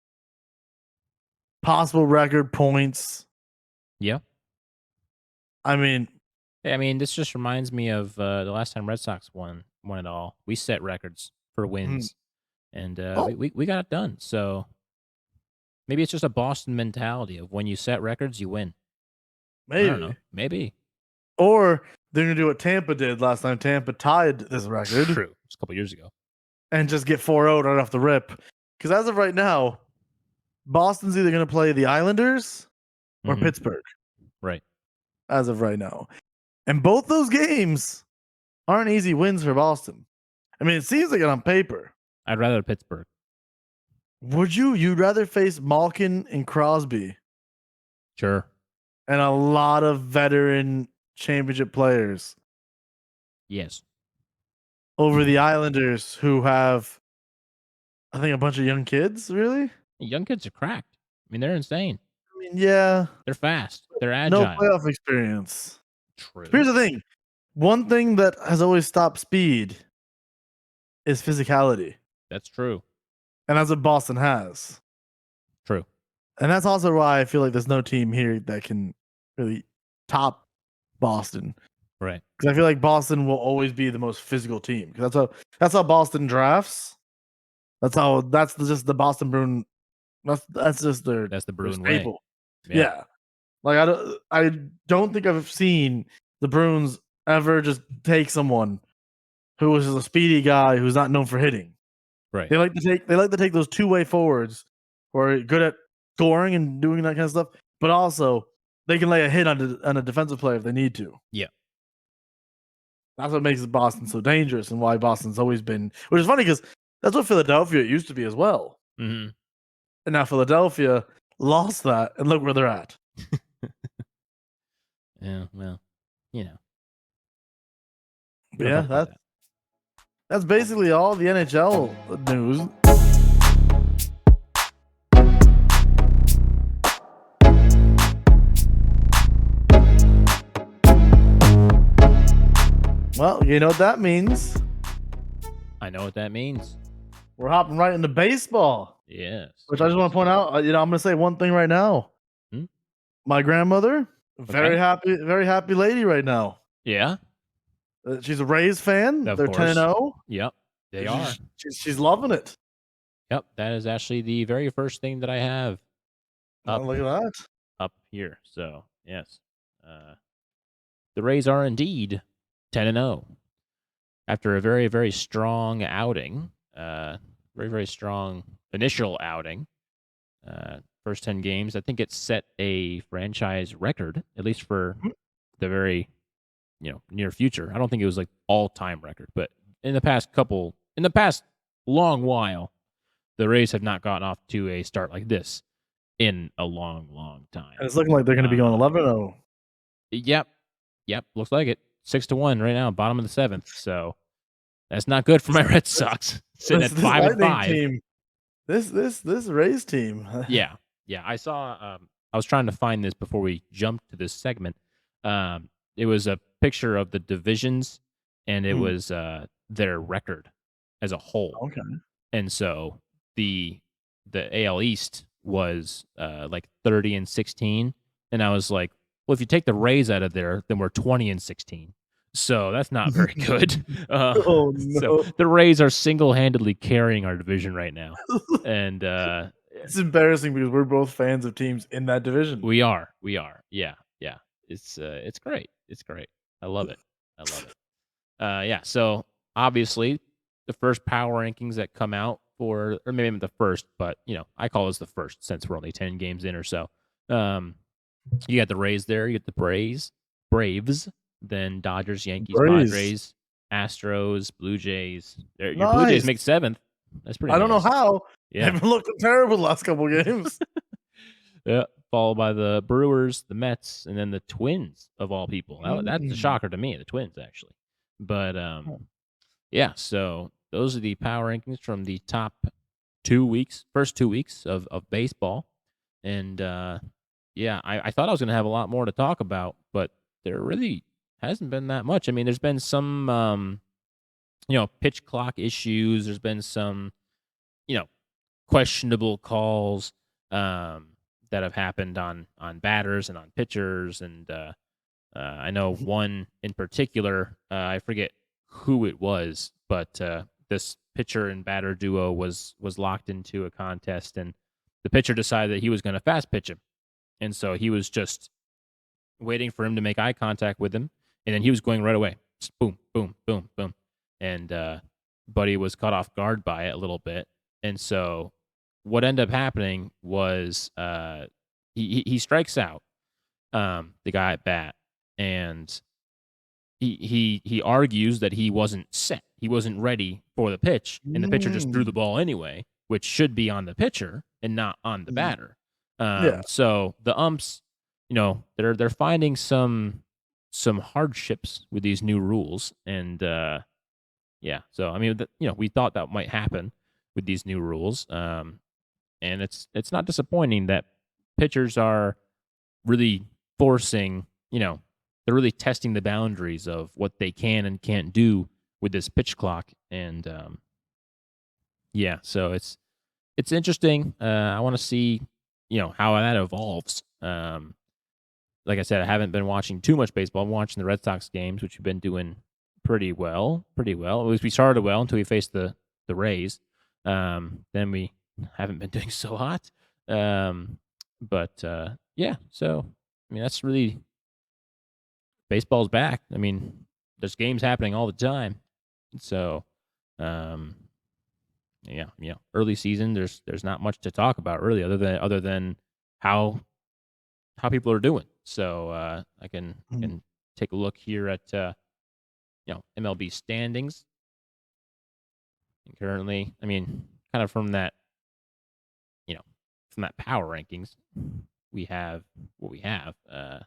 possible record points. Yeah. I mean, this just reminds me of the last time Red Sox won it all. We set records for wins, and we got it done. So maybe it's just a Boston mentality of when you set records, you win. Maybe. I don't know. Maybe. Or they're going to do what Tampa did last time. Tampa tied this record. True. It's a couple years ago. And just get 4-0 right off the rip. Because as of right now, Boston's either going to play the Islanders or Pittsburgh. Right. As of right now. And both those games aren't easy wins for Boston. I mean, it seems like it on paper. I'd rather Pittsburgh. Would you? You'd rather face Malkin and Crosby? Sure. And a lot of veteran championship players. Yes. Over the Islanders, who have, I think, a bunch of young kids, really? Young kids are cracked. I mean, they're insane. I mean, yeah. They're fast. They're agile. No playoff experience. True. Here's the thing. One thing that has always stopped speed is physicality. That's true. and that's what Boston has. True. And that's also why I feel like there's no team here that can really top Boston. Right. Because I feel like Boston will always be the most physical team. Because that's how Boston drafts. That's just the Boston Bruin. That's just their Bruin staple. Way. Yeah. Like I don't think I've seen the Bruins ever just take someone who was a speedy guy who's not known for hitting. Right. They like to take those two-way forwards who are good at scoring and doing that kind of stuff, but also they can lay a hit on a defensive player if they need to. Yeah. That's what makes Boston so dangerous and why Boston's always been, which is funny because that's what Philadelphia used to be as well. Mm-hmm. And now Philadelphia lost that, and look where they're at. Yeah, well, Yeah, that's basically all the NHL news. Well, you know what that means. I know what that means. We're hopping right into baseball. Yes. Which I just want to point out, I'm going to say one thing right now. My grandmother, very happy lady right now. Yeah. She's a Rays fan. They're 10-0. Yep, they are. She's loving it. Yep, that is actually the very first thing that I have. Look at that. Up here. So yes, the Rays are indeed 10-0 after a very, very strong outing. Very, very strong initial outing. First 10 games, I think it set a franchise record, at least for the very, near future. I don't think it was like all-time record, but in the past long while, the Rays have not gotten off to a start like this in a long, long time. And it's looking like they're going to be going 11-0. Yep, looks like it. 6-1 right now, bottom of the 7th. So that's not good for my Red Sox. Sitting at 5-5. Team, this Rays team. Yeah. I saw. I was trying to find this before we jumped to this segment. It was a picture of the divisions, and it was their record as a whole. Okay. And so the AL East was like 30-16, and I was like, well, if you take the Rays out of there, then we're 20-16. So that's not very good. Oh no! So the Rays are single-handedly carrying our division right now, and it's embarrassing because we're both fans of teams in that division. We are. Yeah. It's great. It's great. I love it. Yeah. So obviously, the first power rankings that come out or maybe the first, but I call this the first since we're only 10 games in or so. You got the Rays there. You got the Braves, then Dodgers, Yankees, Padres, Astros, Blue Jays. Your Blue Jays make 7th. That's pretty. I don't know how. Yeah, they've been looking terrible the last couple of games. Yeah, followed by the Brewers, the Mets, and then the Twins of all people. That's a shocker to me. The Twins actually, but yeah. So those are the power rankings from the top first 2 weeks of baseball, and yeah, I thought I was going to have a lot more to talk about, but there really hasn't been that much. I mean, there's been some pitch clock issues. There's been some questionable calls that have happened on batters and on pitchers, and I know one in particular. I forget who it was, but this pitcher and batter duo was locked into a contest, and the pitcher decided that he was going to fast pitch him, and so he was just waiting for him to make eye contact with him, and then he was going right away. Just boom, boom, boom, boom, and Buddy was caught off guard by it a little bit, and so what ended up happening was he strikes out the guy at bat, and he argues that he wasn't set, he wasn't ready for the pitch, and the pitcher just threw the ball anyway, which should be on the pitcher and not on the batter. So the umps, they're finding some hardships with these new rules, and yeah. So I mean, we thought that might happen with these new rules. And it's not disappointing that pitchers are really forcing, they're really testing the boundaries of what they can and can't do with this pitch clock. And yeah, so it's it's interesting. I want to see, how that evolves. Like I said, I haven't been watching too much baseball. I'm watching the Red Sox games, which have been doing pretty well. At least we started well until we faced the Rays. Then we haven't been doing so hot. But yeah, so I mean that's really baseball's back. I mean, there's games happening all the time. So, yeah, early season. There's not much to talk about really, other than how people are doing. So I can take a look here at MLB standings. And currently, I mean, kind of from that power rankings, we have what we have. For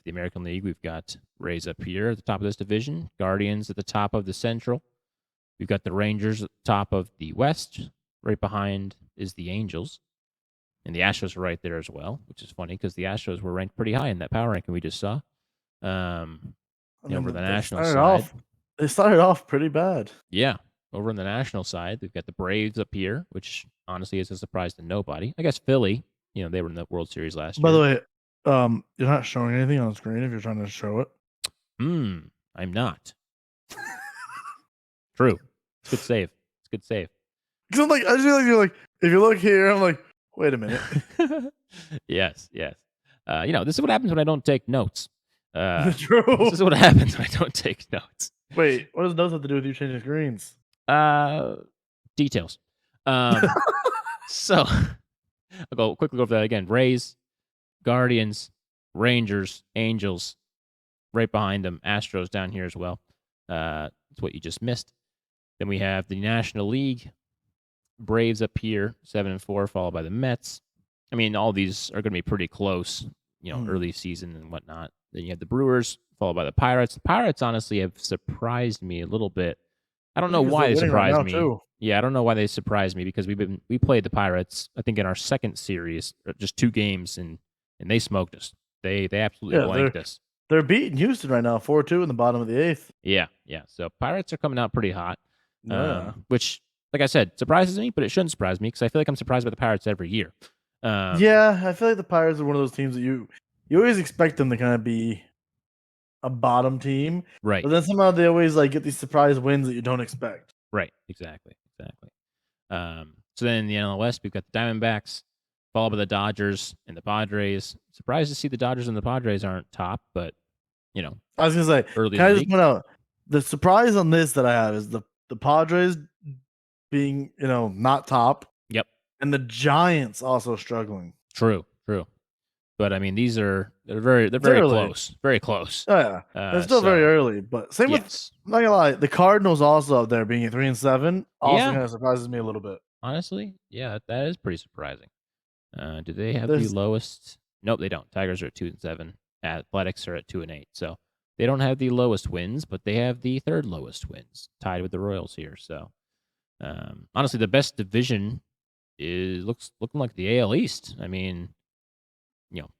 the American League, we've got Rays up here at the top of this division, Guardians at the top of the Central. We've got the Rangers at the top of the West. Right behind is the Angels. And the Astros are right there as well, which is funny because the Astros were ranked pretty high in that power ranking we just saw. Over the national side. They started off pretty bad. Yeah. Over on the national side, we've got the Braves up here, which honestly is a surprise to nobody. I guess Philly, they were in the World Series last year. By the way, you're not showing anything on the screen if you're trying to show it. I'm not. True. It's good save. Because I'm like, I just feel like you're like, if you look here, I'm like, wait a minute. Yes. This is what happens when I don't take notes. True. This is what happens when I don't take notes. Wait, what does notes have to do with you changing screens? Details. So I'll quickly go over that again. Rays, Guardians, Rangers, Angels, right behind them. Astros down here as well. That's what you just missed. Then we have the National League. Braves up here, 7-4, followed by the Mets. I mean, all these are going to be pretty close, early season and whatnot. Then you have the Brewers, followed by the Pirates. The Pirates, honestly, have surprised me a little bit. I don't know why they surprised me. Too. Yeah, I don't know why they surprised me because we played the Pirates, I think, in our second series, just 2 games, and they smoked us. They absolutely blanked us. They're beating Houston right now, 4-2 in the bottom of the 8th. Yeah. So Pirates are coming out pretty hot, which, like I said, surprises me, but it shouldn't surprise me because I feel like I'm surprised by the Pirates every year. Yeah, I feel like the Pirates are one of those teams that you always expect them to kind of be a bottom team, right? But then somehow they always get these surprise wins that you don't expect. Right, exactly. So then in the NL West, we've got the Diamondbacks, followed by the Dodgers and the Padres. Surprised to see the Dodgers and the Padres aren't top, but I was gonna say, early. Can I just point out the surprise on this that I have is the Padres being not top. Yep. And the Giants also struggling. True. But I mean, they're very close. Very close. Oh yeah, it's still very early. But same with, I'm not gonna lie, the Cardinals also up there being at 3-7 also kind of surprises me a little bit. Honestly, yeah, that is pretty surprising. Do they have the lowest? Nope, they don't. Tigers are at 2-7. Athletics are at 2-8. So they don't have the lowest wins, but they have the 3rd lowest wins, tied with the Royals here. So honestly, the best division is looking like the AL East. I mean,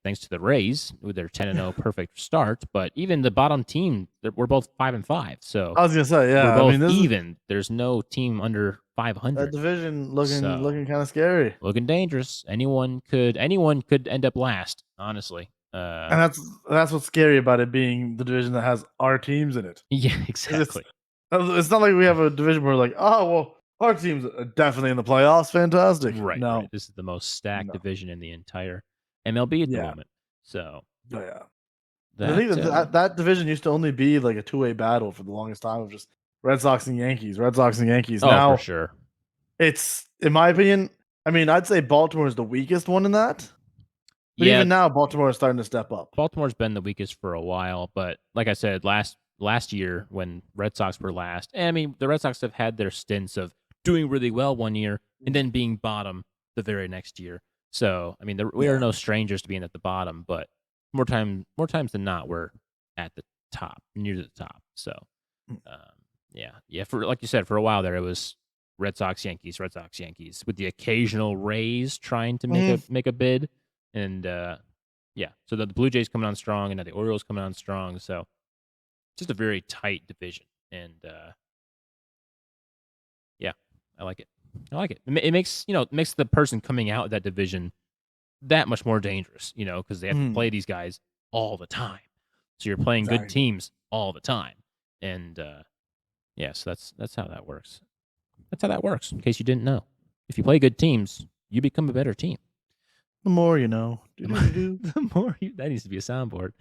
thanks to the Rays with their 10-0 perfect start, but even the bottom team, we're both 5-5. So I was gonna say, yeah, we're both even. There's no team under 500. That division looking kind of scary, looking dangerous. Anyone could end up last, honestly. And that's what's scary about it being the division that has our teams in it. Yeah, exactly. It's not like we have a division where our team's definitely in the playoffs. Fantastic. Right. No. Right. This is the most stacked division in the entire MLB at the moment. So, I think that division used to only be like a 2-way battle for the longest time of just Red Sox and Yankees. Oh, now, for sure. It's, in my opinion, I mean, I'd say Baltimore is the weakest one in that. But even now, Baltimore is starting to step up. Baltimore's been the weakest for a while, but like I said, last year when Red Sox were last, I mean, the Red Sox have had their stints of doing really well one year and then being bottom the very next year. So, I mean, we are no strangers to being at the bottom, but more times than not, we're at the top, near the top. So, for like you said, for a while there, it was Red Sox, Yankees, with the occasional Rays trying to make a bid. And so the Blue Jays coming on strong, and now the Orioles coming on strong. So just a very tight division, and I like it. I like it. It makes the person coming out of that division that much more dangerous, because they have to play these guys all the time. So you're playing good teams all the time. And so that's how that works. That's how that works, in case you didn't know. If you play good teams, you become a better team. The more you know. The more that needs to be a soundboard.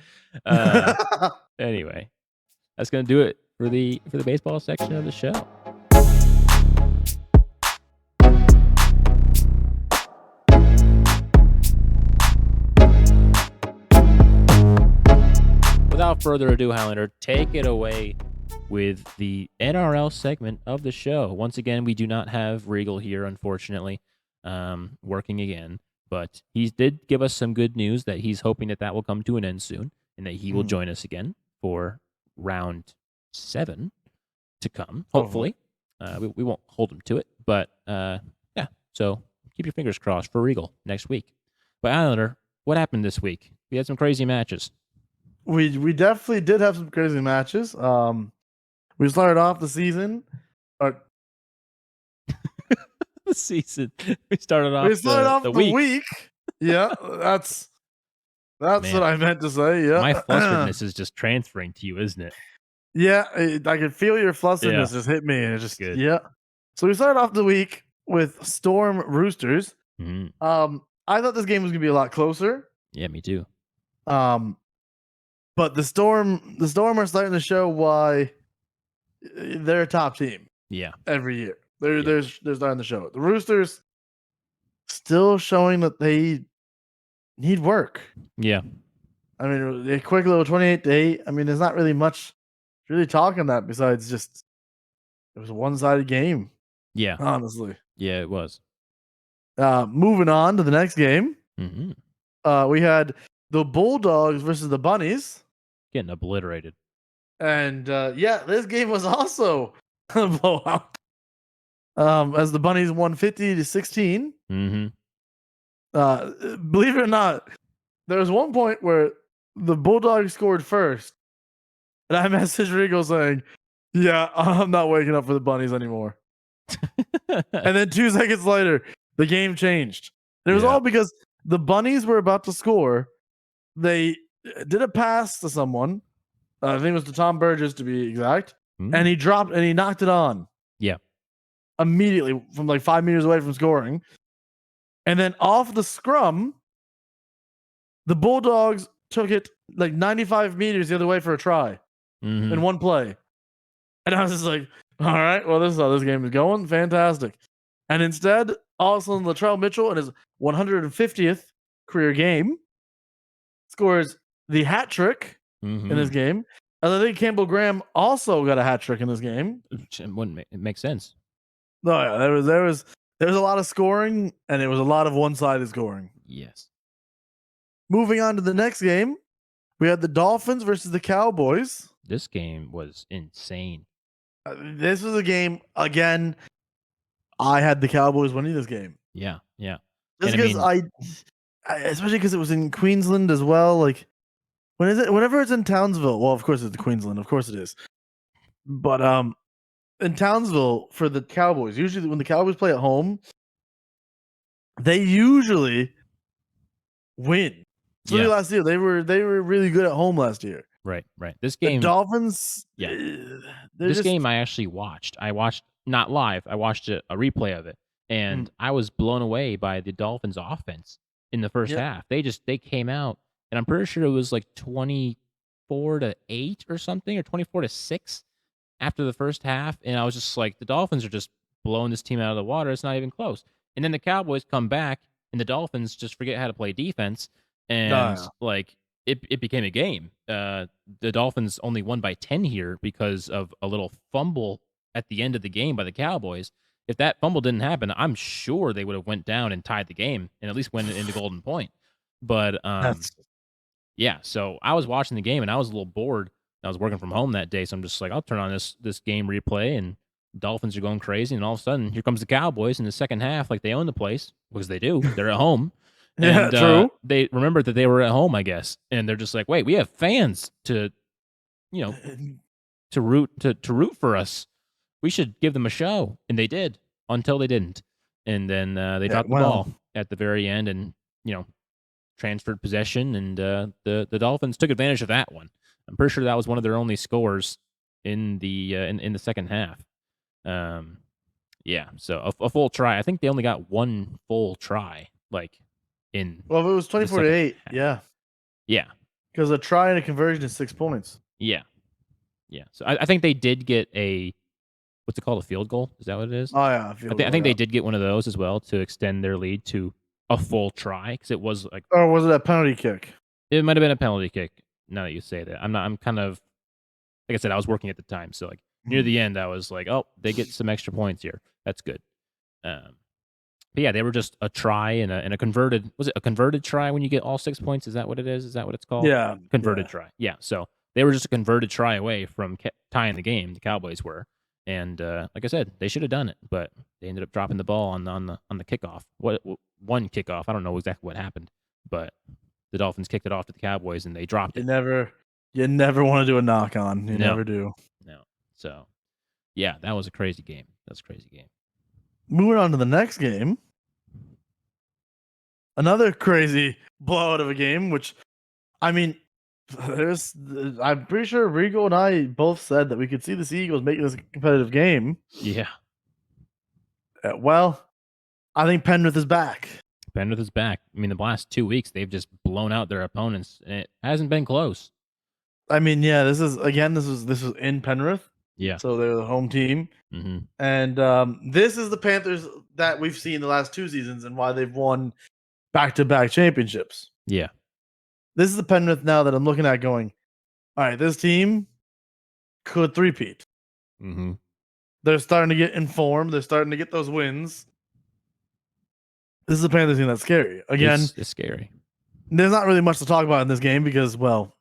Anyway, that's going to do it for the baseball section of the show. Without further ado, Highlander, take it away with the NRL segment of the show. Once again, we do not have Regal here, unfortunately, working again. But he did give us some good news that he's hoping that will come to an end soon and that he will join us again for round 7 to come, hopefully. We won't hold him to it. But, so keep your fingers crossed for Regal next week. But, Islander, what happened this week? We had some crazy matches. We definitely did have some crazy matches. We started off the season. The season. We started off the week. Yeah, that's what I meant to say. Yeah, my flusteredness is just transferring to you, isn't it? Yeah, I can feel your flusteredness just hit me, and it just good. Yeah. So we started off the week with Storm Roosters. Mm-hmm. I thought this game was gonna be a lot closer. Yeah, me too. But the Storm are starting to show why they're a top team. Yeah, every year they're starting to show it. The Roosters still showing that they need work. Yeah, I mean, a quick little 28-8. I mean, there's not really much really talking that besides just it was a one-sided game. Yeah, honestly. Yeah, it was. Moving on to the next game. Mm-hmm. We had the Bulldogs versus the Bunnies. Getting obliterated. And this game was also a blowout. As the Bunnies won 50-16. Mm-hmm. Believe it or not, there was one point where the Bulldogs scored first, and I messaged Regal saying, "Yeah, I'm not waking up for the Bunnies anymore." And then 2 seconds later, the game changed. And it was all because the Bunnies were about to score. They did a pass to someone. I think it was to Tom Burgess, to be exact. And he knocked it on. Yeah. Immediately from like 5 meters away from scoring. And then off the scrum, the Bulldogs took it like 95 meters the other way for a try in one play. And I was just like, all right, well, this is how this game is going. Fantastic. And instead, all of a sudden, Latrell Mitchell in his 150th career game scores the hat trick in this game. And I think Campbell Graham also got a hat trick in this game. It makes sense. No, yeah, there was a lot of scoring, and it was a lot of one-sided scoring. Yes. Moving on to the next game, we had the Dolphins versus the Cowboys. This game was insane. This was a game, again, I had the Cowboys winning this game. Yeah. Just because especially because it was in Queensland as well. Like, whenever it's in Townsville, well, of course it's Queensland, of course it is. But in Townsville for the Cowboys, usually when the Cowboys play at home, they usually win. So last year they were really good at home last year. Right. This game, the Dolphins. Yeah. This game I actually watched. I watched not live. I watched a replay of it, and I was blown away by the Dolphins' offense in the first half. They came out, and I'm pretty sure it was like 24-8 or something, or 24-6 after the first half, and I was just like, the Dolphins are just blowing this team out of the water. It's not even close. And then the Cowboys come back, and the Dolphins just forget how to play defense, and it became a game. The Dolphins only won by 10 here because of a little fumble at the end of the game by the Cowboys. If that fumble didn't happen, I'm sure they would have went down and tied the game and at least went into Golden Point. But so I was watching the game and I was a little bored. I was working from home that day, so I'm just like, I'll turn on this game replay, and Dolphins are going crazy, and all of a sudden, here comes the Cowboys in the second half, like they own the place, because they do. They're at home. And, true. They remembered that they were at home, I guess, and they're just like, wait, we have fans to root for us. We should give them a show, and they did until they didn't. And then they dropped the ball at the very end and, transferred possession, and the Dolphins took advantage of that one. I'm pretty sure that was one of their only scores in the in the second half. Yeah, so a full try. I think they only got one full try, in. Well, if it was 24-8, yeah. Yeah. Because a try and a conversion is 6 points. Yeah. Yeah. So I think they did get what's it called? A field goal? Is that what it is? Oh, yeah. I think they did get one of those as well to extend their lead to a full try, because it was like. Or was it a penalty kick? It might have been a penalty kick. Now that you say that, I'm kind of, like I said, I was working at the time, so near the end, I was like, oh, they get some extra points here. That's good. But yeah, they were just a try and a converted. Was it a converted try when you get all 6 points? Is that what it is? Is that what it's called? Yeah. Converted try. Yeah. So they were just a converted try away from tying the game. The Cowboys were, and like I said, they should have done it, but they ended up dropping the ball on the kickoff. One kickoff? I don't know exactly what happened, but the Dolphins kicked it off to the Cowboys and they dropped it. You never want to do a knock on. You never do. No. So yeah, that was a crazy game. That's a crazy game. Moving on to the next game. Another crazy blowout of a game, which, I mean, I'm pretty sure Rigo and I both said that we could see the Eagles making this a competitive game. Yeah. Well, I think Penrith is back. Penrith is back. I mean, the last 2 weeks, they've just blown out their opponents, and it hasn't been close. I mean, yeah, this is in Penrith. Yeah. So they're the home team. Mm-hmm. And this is the Panthers that we've seen the last 2 seasons and why they've won back-to-back championships. Yeah. This is the Penrith now that I'm looking at going, all right, this team could three-peat. Mm-hmm. They're starting to get informed. They're starting to get those wins. This is a Panthers team that's scary. Again, it's scary. There's not really much to talk about in this game because, well,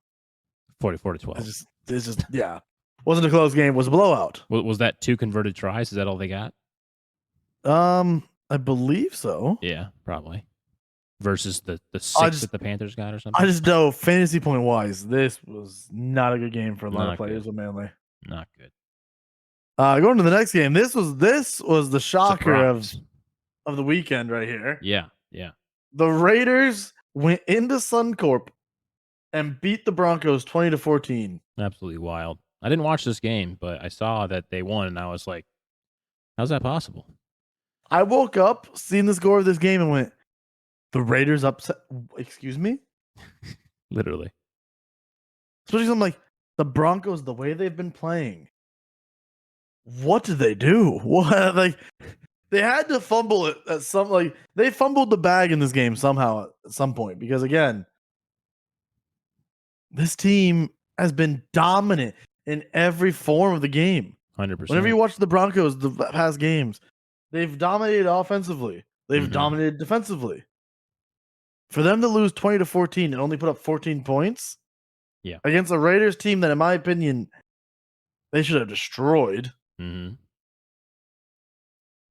44-12. It's just yeah. Wasn't a close game. It was a blowout. Was that 2 converted tries? Is that all they got? I believe so. Yeah, probably. Versus the 6 that the Panthers got or something? I just know, fantasy point wise, this was not a good game for a lot of players with Manly. Not good. Going to the next game. This was the shocker of the weekend right here. Yeah, yeah. The Raiders went into Suncorp and beat the Broncos 20-14. Absolutely wild. I didn't watch this game, but I saw that they won, and I was like, how's that possible? I woke up, seeing the score of this game, and went, the Raiders upset? Excuse me? Literally. Especially something like the Broncos, the way they've been playing. What did they do? What, they had to fumble it at some, they fumbled the bag in this game somehow at some point, because again, this team has been dominant in every form of the game. 100%. Whenever you watch the Broncos the past games, they've dominated offensively. They've dominated defensively. For them to lose 20-14 and only put up 14 points against a Raiders team that, in my opinion, they should have destroyed,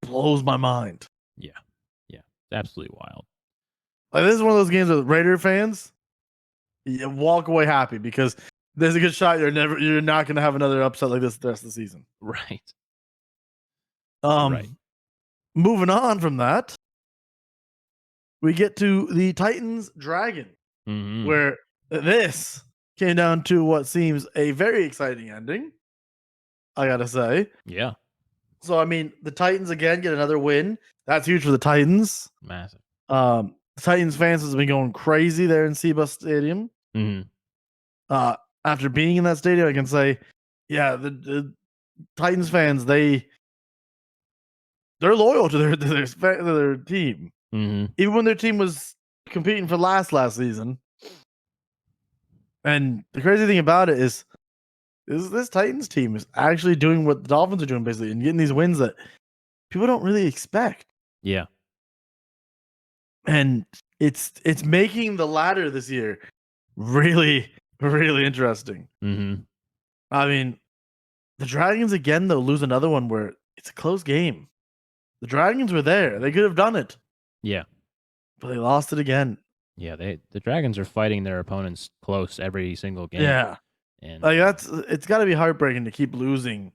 blows my mind. Yeah. Yeah. It's absolutely wild. This is one of those games with Raider fans, you walk away happy because there's a good shot you're not going to have another upset like this the rest of the season. Right. Right. Moving on from that, we get to the Titans Dragon, where this came down to what seems a very exciting ending, I gotta say. Yeah. So, I mean, the Titans again get another win. That's huge for the Titans. Massive. The Titans fans has been going crazy there in Seabus Stadium. After being in that stadium, I can say, yeah, the Titans fans, they're loyal to their team. Even when their team was competing for last season. And the crazy thing about it is this Titans team is actually doing what the Dolphins are doing, basically, and getting these wins that people don't really expect. Yeah. And it's making the ladder this year really, really interesting. I mean, the Dragons, again, they'll lose another one where it's a close game. The Dragons were there. They could have done it. Yeah. But they lost it again. Yeah, the Dragons are fighting their opponents close every single game. Yeah. And it's got to be heartbreaking to keep losing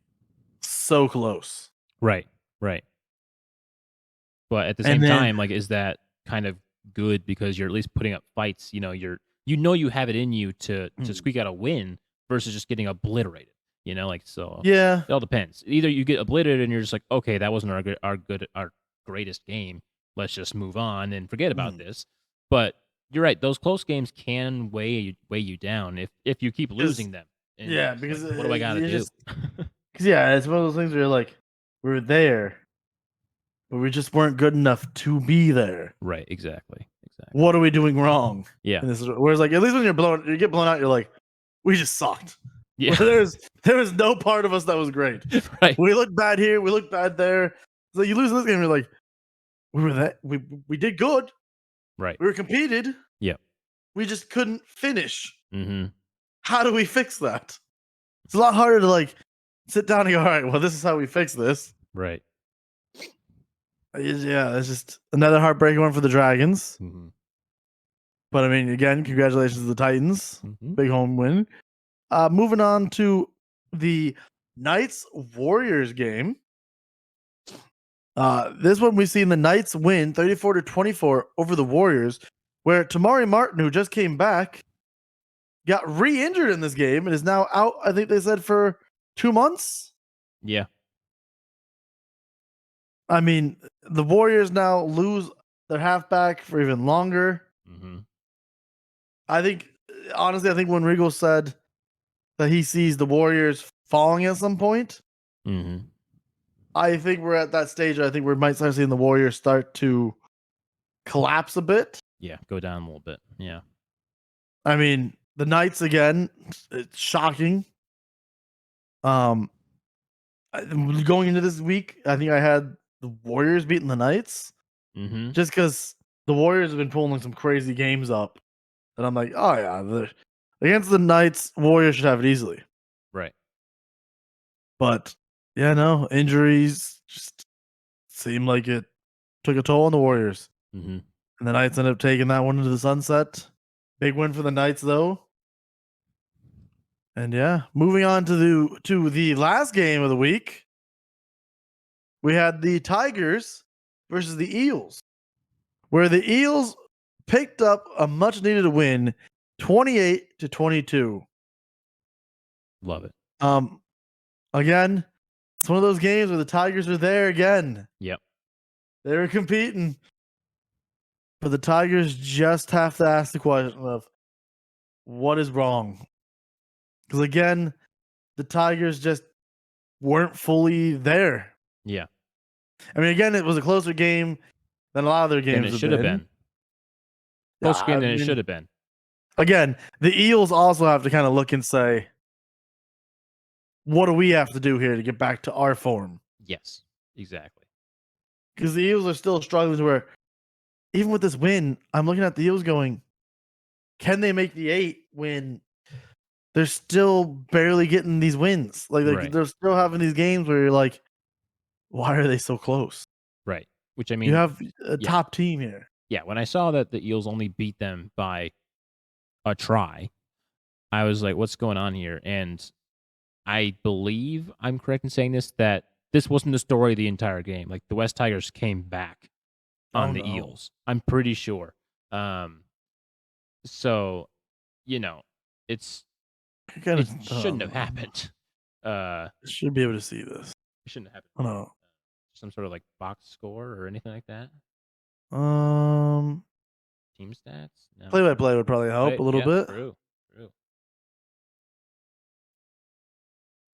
so close. Right. Right. But at the same time, like, is that kind of good because you're at least putting up fights? You know, you have it in you to squeak out a win versus just getting obliterated. You know, like, so Yeah. it all depends. Either you get obliterated and you're just like, okay, that wasn't our greatest game. Let's just move on and forget about this. But you're right; those close games can weigh you down if you keep losing them. And Yeah, because like, what do I got to do? Because it's one of those things where you're like, we're there, but we just weren't good enough to be there. Right? Exactly. What are we doing wrong? Yeah. And whereas, like, at least when you get blown out, you're like, we just sucked. Yeah. There was no part of us that was great. Right. We look bad here. We look bad there. So you lose this game, you're like, we did good. Right. We were competed. Yeah. We just couldn't finish. Mm-hmm. How do we fix that? It's a lot harder to like sit down and go, all right, well, this is how we fix this. Right. Yeah, it's just another heartbreaking one for the Dragons. Mm-hmm. But I mean, again, congratulations to the Titans. Mm-hmm. Big home win. Moving on to the Knights Warriors game. This one we've seen the Knights win 34-24 over the Warriors, where Tamari Martin, who just came back, got re-injured in this game and is now out, I think they said, for 2 months. Yeah. I mean, the Warriors now lose their halfback for even longer. Mm-hmm. Honestly, I think when Regal said that he sees the Warriors falling at some point, Mm-hmm. I think we're at that stage. I think we might start seeing the Warriors start to collapse a bit. Yeah, go down a little bit. Yeah. I mean, the Knights again, it's shocking. Going into this week, I think I had the Warriors beating the Knights, just because the Warriors have been pulling some crazy games up, and I'm like, oh yeah, against the Knights, Warriors should have it easily. Right. But yeah, no, injuries just seemed like it took a toll on the Warriors. Mm-hmm. And the Knights ended up taking that one into the sunset. Big win for the Knights, though. And yeah, moving on to the last game of the week, we had the Tigers versus the Eels, where the Eels picked up a much needed win, 28-22. Love it. Again, it's one of those games where the Tigers are there again. Yep. They were competing. But the Tigers just have to ask the question of what is wrong? Because again, the Tigers just weren't fully there. Yeah. I mean, again, it was a closer game than a lot of their games. And it should have been. Closer game than it should have been. Again, the Eels also have to kind of look and say, what do we have to do here to get back to our form? Yes, exactly. Because the Eels are still struggling to where, even with this win, I'm looking at the Eels going, can they make the 8 when they're still barely getting these wins? Like Right. they're still having these games where you're like, why are they so close? Right. Which, I mean, you have a top team here. Yeah, when I saw that the Eels only beat them by a try, I was like, what's going on here? And I believe I'm correct in saying this, that this wasn't the story of the entire game. Like, the West Tigers came back on the Eels. I'm pretty sure. So, you know, it shouldn't have happened. Should be able to see this. It shouldn't have happened. Oh, no. Some sort of like box score or anything like that. Team stats. No. Play-by-play would probably help a little bit. True.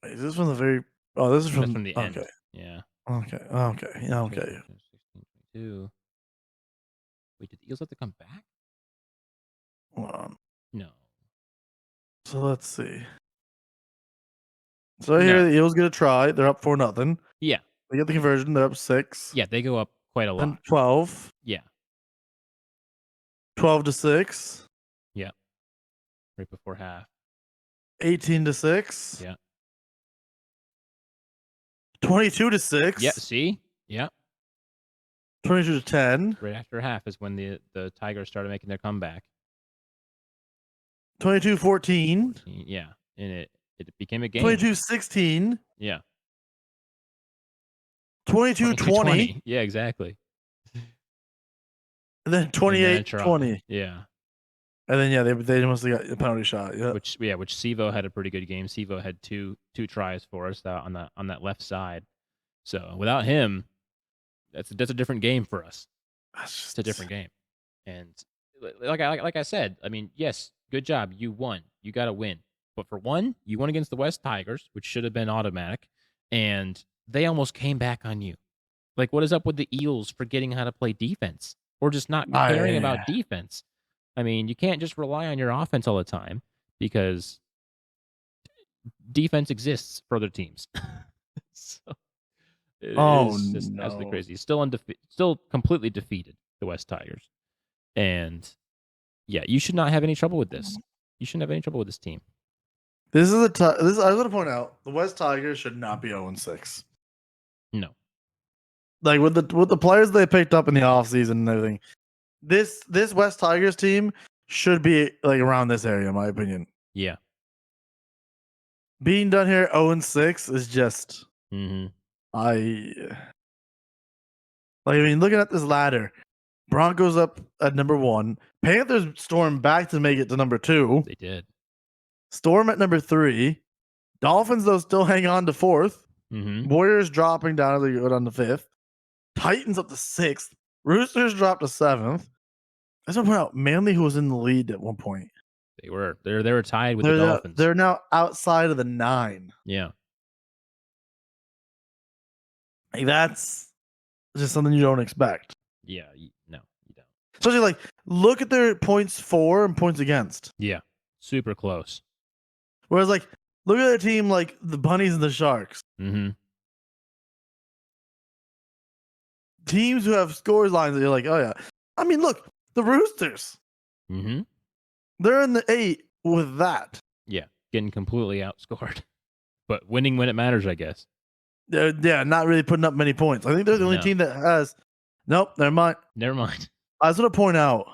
Wait, is this from the very? Oh, this is from the end. Yeah. Okay. 16, 22. Wait, did the Eels have to come back? Hold on. No. So let's see. So here the Eels get a try. They're up 4-0. Yeah. They get the conversion. They're up 6. Yeah, they go up quite a lot. And 12. Yeah. 12-6. Yeah. Right before half. 18-6. Yeah. 22-6. Yeah. See. Yeah. 22-10. Right after half is when the Tigers started making their comeback. 22-14. Yeah, and it became a game. 22-16. Yeah. 22-20. Yeah, exactly. And then and then a 28-20. try. Yeah. And then they must have got a penalty shot. Yeah. Which Sivo had a pretty good game. Sivo had two tries for us on that left side. So without him, that's a different game for us. It's a different game. And like I said, I mean, yes, good job. You won. You got to win. But for one, you won against the West Tigers, which should have been automatic, and they almost came back on you. Like, what is up with the Eels forgetting how to play defense or just not caring about defense? I mean, you can't just rely on your offense all the time because defense exists for other teams. So it is just absolutely crazy. Still completely defeated the West Tigers. And yeah, you should not have any trouble with this. You shouldn't have any trouble with this team. This is I want to point out the West Tigers should not be 0-6. No. Like with the players they picked up in the offseason and everything, this West Tigers team should be like around this area, in my opinion. Yeah. Being done here 0-6 is just Mm-hmm. I mean, looking at this ladder, Broncos up at number 1. Panthers storm back to make it to number 2. They did. Storm at number 3. Dolphins, though, still hang on to 4th. Mm-hmm. Warriors dropping down as they go down to 5th. Titans up to 6th. Roosters dropped to 7th. I just want to point out Manly, who was in the lead at one point. They were tied with the Dolphins. They're now outside of the 9. Yeah. Like, that's just something you don't expect. Yeah. No, you don't. Especially like look at their points for and points against. Yeah. Super close. Whereas like look at their team like the Bunnies and the Sharks. Mm-hmm. Teams who have scores lines that you're like, oh yeah. I mean, look, the Roosters. Mm-hmm. They're in the 8 with that. Yeah. Getting completely outscored. But winning when it matters, I guess. They're not really putting up many points. I think they're the only team that has. Nope, never mind. Never mind. I was going to point out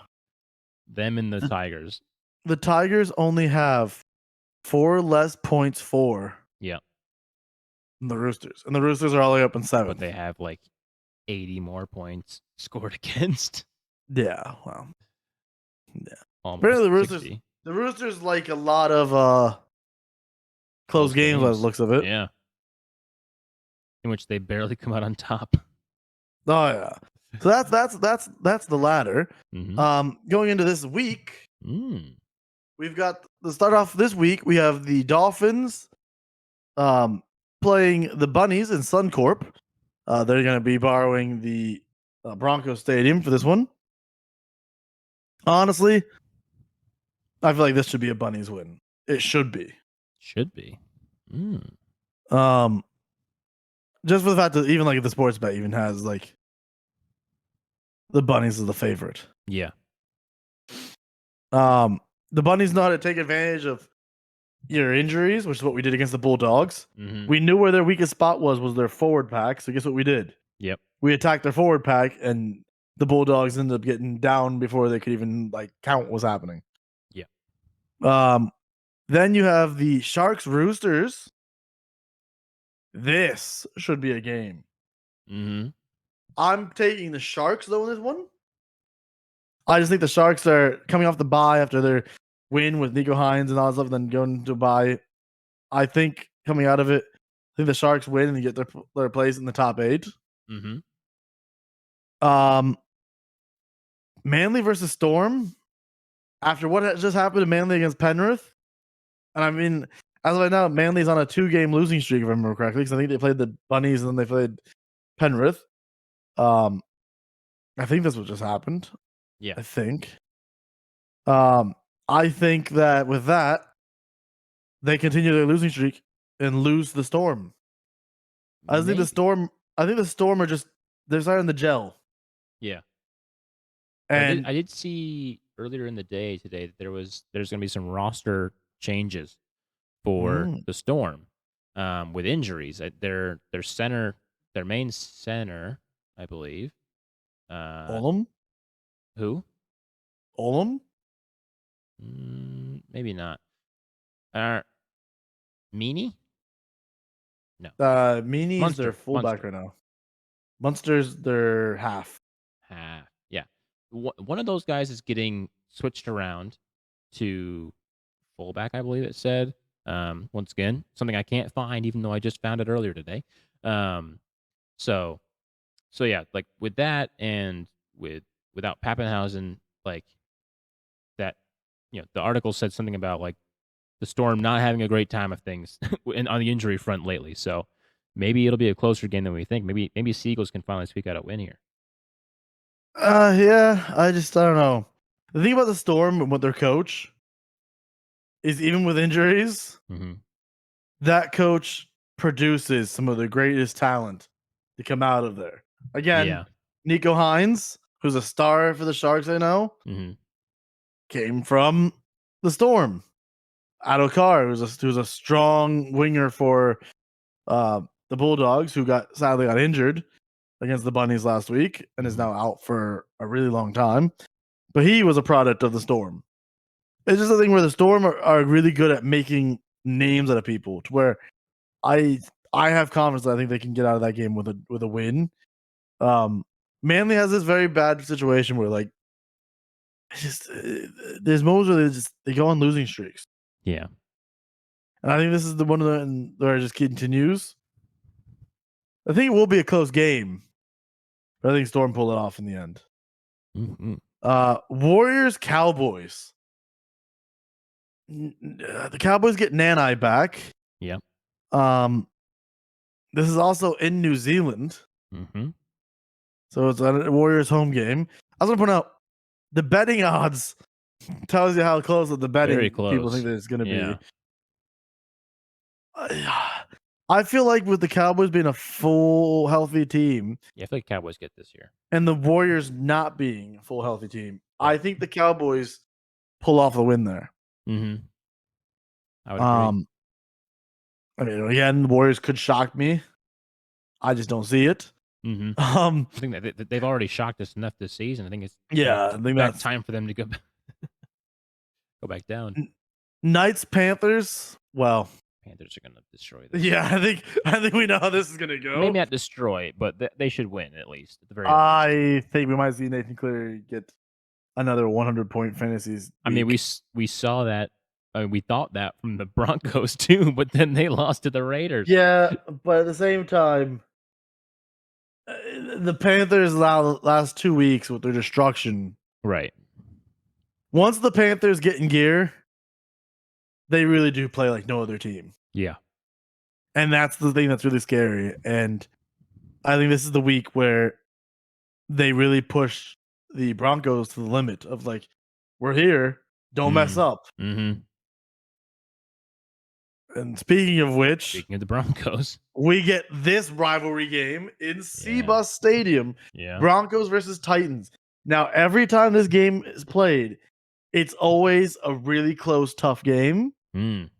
them and the Tigers. The Tigers only have 4 less points for. Yeah. Than the Roosters, and the Roosters are all the way up in 7th. But they have like 80 more points scored against. Yeah. Well. Yeah. Almost the Roosters. 60. The Roosters like a lot of close games by the looks of it. Yeah. In which they barely come out on top. Oh yeah. So that's the ladder. Mm-hmm. Going into this week, we've got to start off this week. We have the Dolphins, playing the Bunnies in Suncorp. They're going to be borrowing the Broncos Stadium for this one. Honestly, I feel like this should be a Bunnies win. It should be. Should be. Just for the fact that even like the sports bet even has like the Bunnies as the favorite. Yeah. The Bunnies know how to take advantage of your injuries, which is what we did against the Bulldogs. Mm-hmm. We knew where their weakest spot was their forward pack. So guess what we did? Yep. We attacked their forward pack, and the Bulldogs ended up getting down before they could even like count what was happening. Yeah. Then you have the Sharks Roosters. This should be a game. Mm-hmm. I'm taking the Sharks though in this one. I just think the Sharks are coming off the bye after their win with Nico Hines and all that stuff, and then going to bye. I think coming out of it, I think the Sharks win and get their place in the top 8. Mm-hmm. Manly versus Storm. After what just happened to Manly against Penrith, and I mean, as of right now, Manly's on a 2-game losing streak, if I remember correctly, because I think they played the Bunnies and then they played Penrith. I think that's what just happened. Yeah. I think. I think that with that, they continue their losing streak and lose the Storm. I think the Storm are just they're starting to gel. Yeah. And I did see earlier in the day today that there's going to be some roster changes for the Storm with injuries. Their main center, I believe. Olam? Who? Olam? Maybe not. Meany? No. Meany's their fullback right now. Munster's their half. Yeah. one of those guys is getting switched around to fullback, I believe it said. Once again, something I can't find, even though I just found it earlier today. Um, so so yeah, like with that and without Pappenhausen, like that, the article said something about like the Storm not having a great time of things on the injury front lately. So maybe it'll be a closer game than we think. Maybe Seagulls can finally squeak out a win here. Yeah, I don't know. The thing about the Storm and with their coach is even with injuries, Mm-hmm. that coach produces some of the greatest talent to come out of there. Again, Yeah. Nico Hines, who's a star for the Sharks, I know, Mm-hmm. came from the Storm. Otto Carr, who's a strong winger for the Bulldogs, who sadly got injured against the Bunnies last week and is now out for a really long time. But he was a product of the Storm. It's just a thing where the Storm are really good at making names out of people, to where I have confidence that I think they can get out of that game with a win. Manly has this very bad situation where like it's just there's moments where they go on losing streaks. Yeah. And I think this is the one where it just continues. I think it will be a close game, but I think Storm pull it off in the end. Mm-hmm. Warriors Cowboys. The Cowboys get Nanai back. Yep. This is also in New Zealand, Mm-hmm. so it's a Warriors home game. I was gonna point out the betting odds tells you how close the betting Very people think close. that it's gonna Yeah. be. I feel like with the Cowboys being a full healthy team Yeah, I feel like Cowboys get this year. and the Warriors not being a full healthy team, Yeah. I think the Cowboys pull off the win there. Mm-hmm. I would agree. I mean, again, the Warriors could shock me. I just don't see it. Mm-hmm. I think that they've already shocked us enough this season. I think it's I think back that's time for them to go back down. Knights Panthers. Well, Panthers are going to destroy this. yeah, I think we know how this is gonna go. Maybe not destroy, but they should win at least. At the very least. I think we might see Nathan Cleary get another 100-point fantasies. I mean, we saw that. I mean, we thought that from the Broncos too, but then they lost to the Raiders. Yeah, but at the same time, the Panthers last 2 weeks with their destruction. Right. Once the Panthers get in gear, they really do play like no other team. Yeah. And that's the thing that's really scary. And I think this is the week where they really push the Broncos to the limit of like, we're here, don't mess up. Mm-hmm. And speaking of which, Speaking of the Broncos, we get this rivalry game in Seabus Stadium. Yeah. Broncos versus Titans. Now, every time this game is played, it's always a really close, tough game. Mm.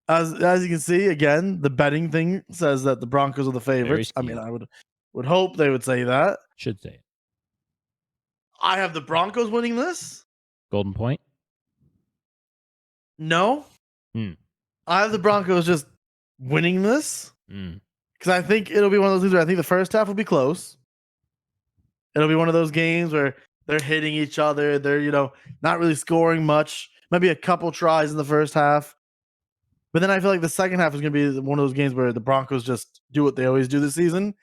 As you can see, again, the betting thing says that the Broncos are the favorites. I mean, I would hope they would say that. Should say it. I have the Broncos winning this. Golden Point? No. Hmm. I have the Broncos just winning this. Because I think it'll be one of those things where I think the first half will be close. It'll be one of those games where they're hitting each other. They're, not really scoring much. Maybe a couple tries in the first half. But then I feel like the second half is going to be one of those games where the Broncos just do what they always do this season.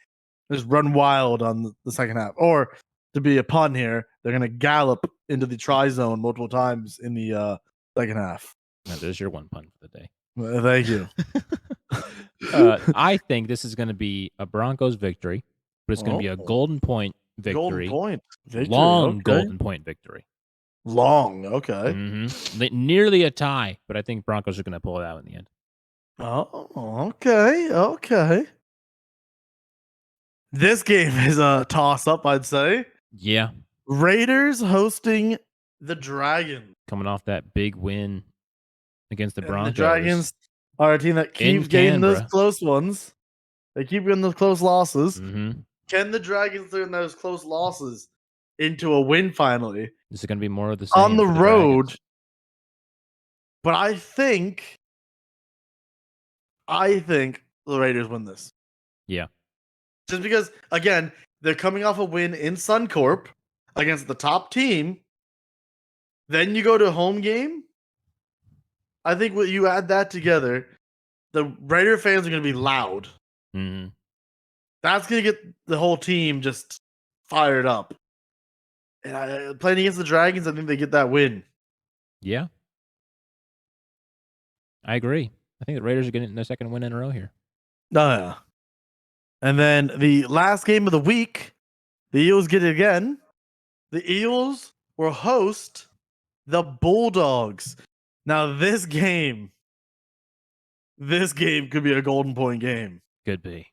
Just run wild on the second half. Or, to be a pun here, they're going to gallop into the try zone multiple times in the second half. Now, there's your one pun for the day. Thank you. I think this is going to be a Broncos victory, but it's going to be a Golden Point victory. Golden Point victory. Long okay. Golden Point victory. Long, okay. Mm-hmm. Nearly a tie, but I think Broncos are going to pull it out in the end. Oh, okay. This game is a toss-up, I'd say. Yeah. Raiders hosting the Dragons. Coming off that big win against the Broncos. The Dragons are a team that keeps getting those close ones. They keep getting those close losses. Mm-hmm. Can the Dragons turn those close losses into a win finally? This is going to be more of the same on the road. Dragons. But I think the Raiders win this. Yeah. Just because, again, they're coming off a win in Suncorp. against the top team, then you go to home game. I think when you add that together, the Raider fans are going to be loud. Mm-hmm. That's going to get the whole team just fired up. And playing against the Dragons, I think they get that win. Yeah. I agree. I think the Raiders are getting their second win in a row here. Oh, yeah. And then the last game of the week, the Eagles get it again. The Eagles will host the Bulldogs. Now, this game could be a golden point game. Could be.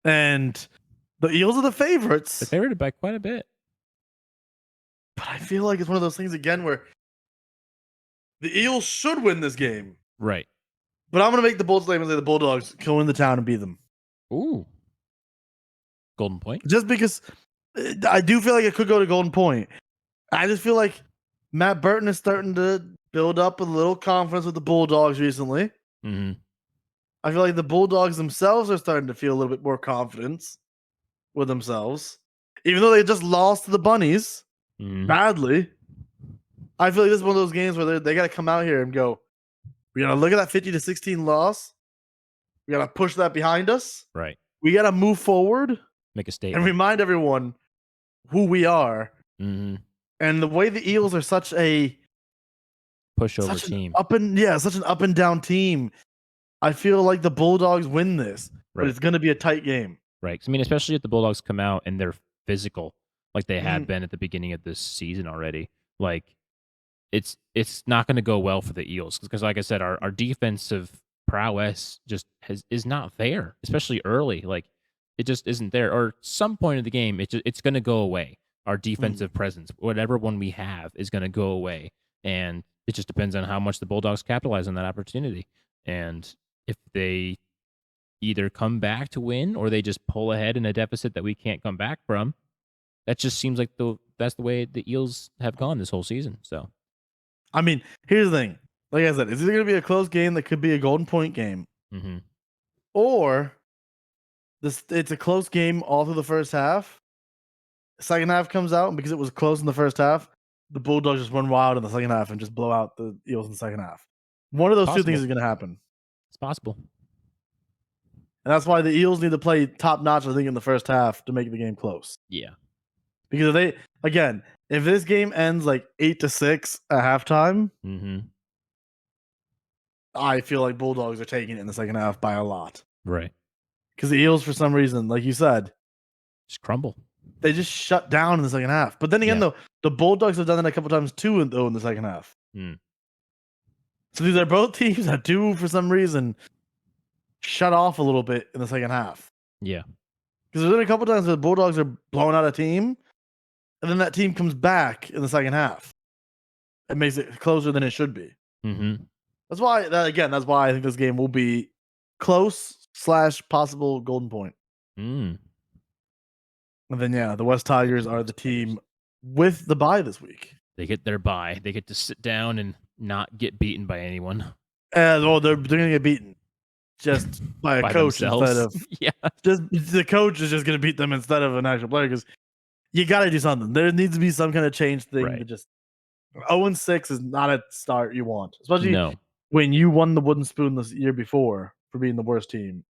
And the Eagles are the favorites. They're favored by quite a bit. But I feel like it's one of those things again where the Eagles should win this game. Right. But I'm going to make the bold statement and say the Bulldogs can win the town and beat them. Ooh. Golden point. Just because I do feel like it could go to golden point. I just feel like Matt Burton is starting to build up a little confidence with the Bulldogs recently. Mm-hmm. I feel like the Bulldogs themselves are starting to feel a little bit more confidence with themselves. Even though they just lost to the Bunnies badly. I feel like this is one of those games where they got to come out here and go, we got to look at that 50-16 loss. We got to push that behind us. Right. We got to move forward. Make a statement. And remind everyone who we are. Mm-hmm. And the way the Eagles are such a pushover team. Such an up and down team. I feel like the Bulldogs win this, but it's going to be a tight game. Right. I mean, especially if the Bulldogs come out and they're physical, like they have been at the beginning of this season already. Like, it's not going to go well for the Eagles because, like I said, our defensive prowess just is not there, especially early. Like, it just isn't there. Or some point of the game, it's going to go away. Our defensive presence, whatever one we have, is going to go away, and it just depends on how much the Bulldogs capitalize on that opportunity. And if they either come back to win or they just pull ahead in a deficit that we can't come back from, that just seems like that's the way the Eels have gone this whole season. So, I mean, here's the thing. Like I said, is it going to be a close game that could be a golden point game? Mm-hmm. Or it's a close game all through the first half. Second half comes out, and because it was close in the first half, the Bulldogs just run wild in the second half and just blow out the Eagles in the second half. One of those two things is going to happen. It's possible. And that's why the Eagles need to play top notch, I think, in the first half to make the game close. Yeah. Because if this game ends like 8-6 at halftime, I feel like Bulldogs are taking it in the second half by a lot. Right. Because the Eagles, for some reason, like you said, just crumble. They just shut down in the second half. But then again, though, the Bulldogs have done that a couple times too, in the second half. So these are both teams that do, for some reason, shut off a little bit in the second half. Yeah. Because there's been a couple times where the Bulldogs are blowing out a team, and then that team comes back in the second half. It makes it closer than it should be. That's why I think this game will be close / possible golden point. And then, the West Tigers are the team with the bye this week. They get their bye. They get to sit down and not get beaten by anyone. They're going to get beaten just by a coach themselves. Instead of just the coach is just going to beat them instead of an actual player because you got to do something. There needs to be some kind of change thing. To just 0-6 is not a start you want, especially when you won the wooden spoon this year before for being the worst team.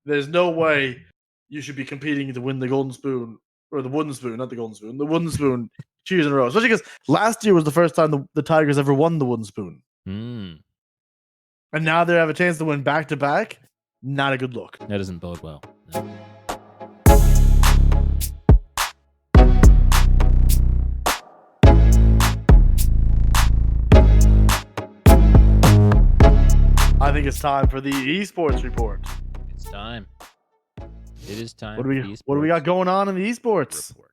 There's no way you should be competing to win the golden spoon or the wooden spoon, not the golden spoon, the wooden spoon 2 years in a row. Especially because last year was the first time the Tigers ever won the wooden spoon. And now they have a chance to win back-to-back. Not a good look. That doesn't bode well. No. I think it's time for the eSports report. It's time. It is time. What do we got going on in the eSports report?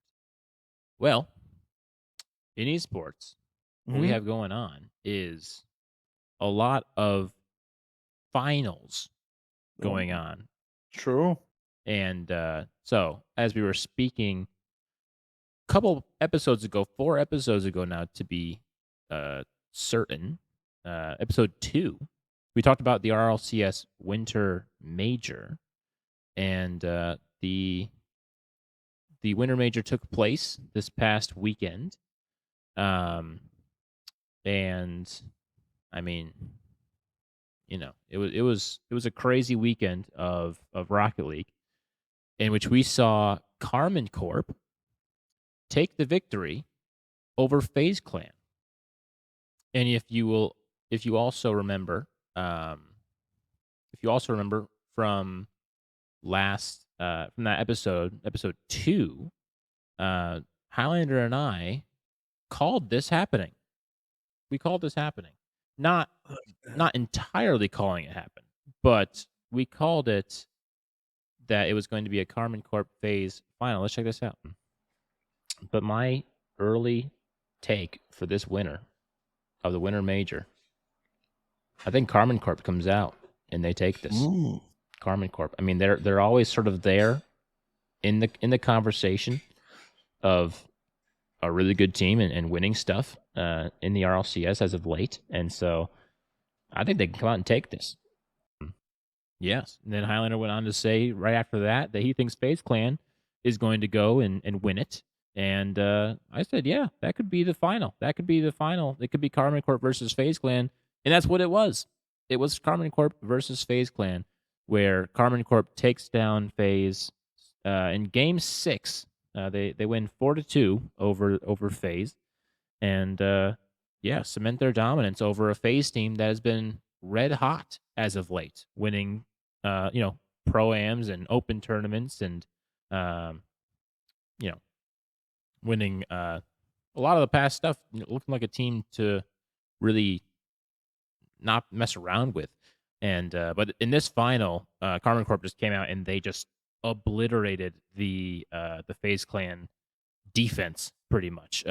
Well, in eSports, what we have going on is a lot of finals going on. True. And so, as we were speaking a couple episodes ago, 4 episodes ago now to be certain, episode 2, we talked about the RLCS Winter Major and the the Winter Major took place this past weekend. And I mean, it was a crazy weekend of Rocket League in which we saw Carmen Corp take the victory over FaZe Clan. And if you also remember, from from that episode 2, Highlander and I called this happening. We called this happening. Not entirely calling it happen, but we called it that it was going to be a Carmen Corp FaZe final. Let's check this out. But my early take for this winner of the Winter Major, I think Carmen Corp comes out and they take this. Carmen Corp. I mean, they're always sort of there in the conversation of a really good team and winning stuff in the RLCS as of late, and so I think they can come out and take this. Yes, and then Highlander went on to say right after that he thinks FaZe Clan is going to go and win it, and I said, yeah, that could be the final. That could be the final. It could be Carmen Corp versus FaZe Clan, and that's what it was. It was Carmen Corp versus FaZe Clan, where Carmen Corp takes down FaZe in Game 6. They win 4-2 over FaZe, and cement their dominance over a FaZe team that has been red hot as of late, winning pro-ams and open tournaments, and winning a lot of the past stuff, looking like a team to really not mess around with. And but in this final, Carmen Corp just came out and they just obliterated the FaZe Clan defense pretty much.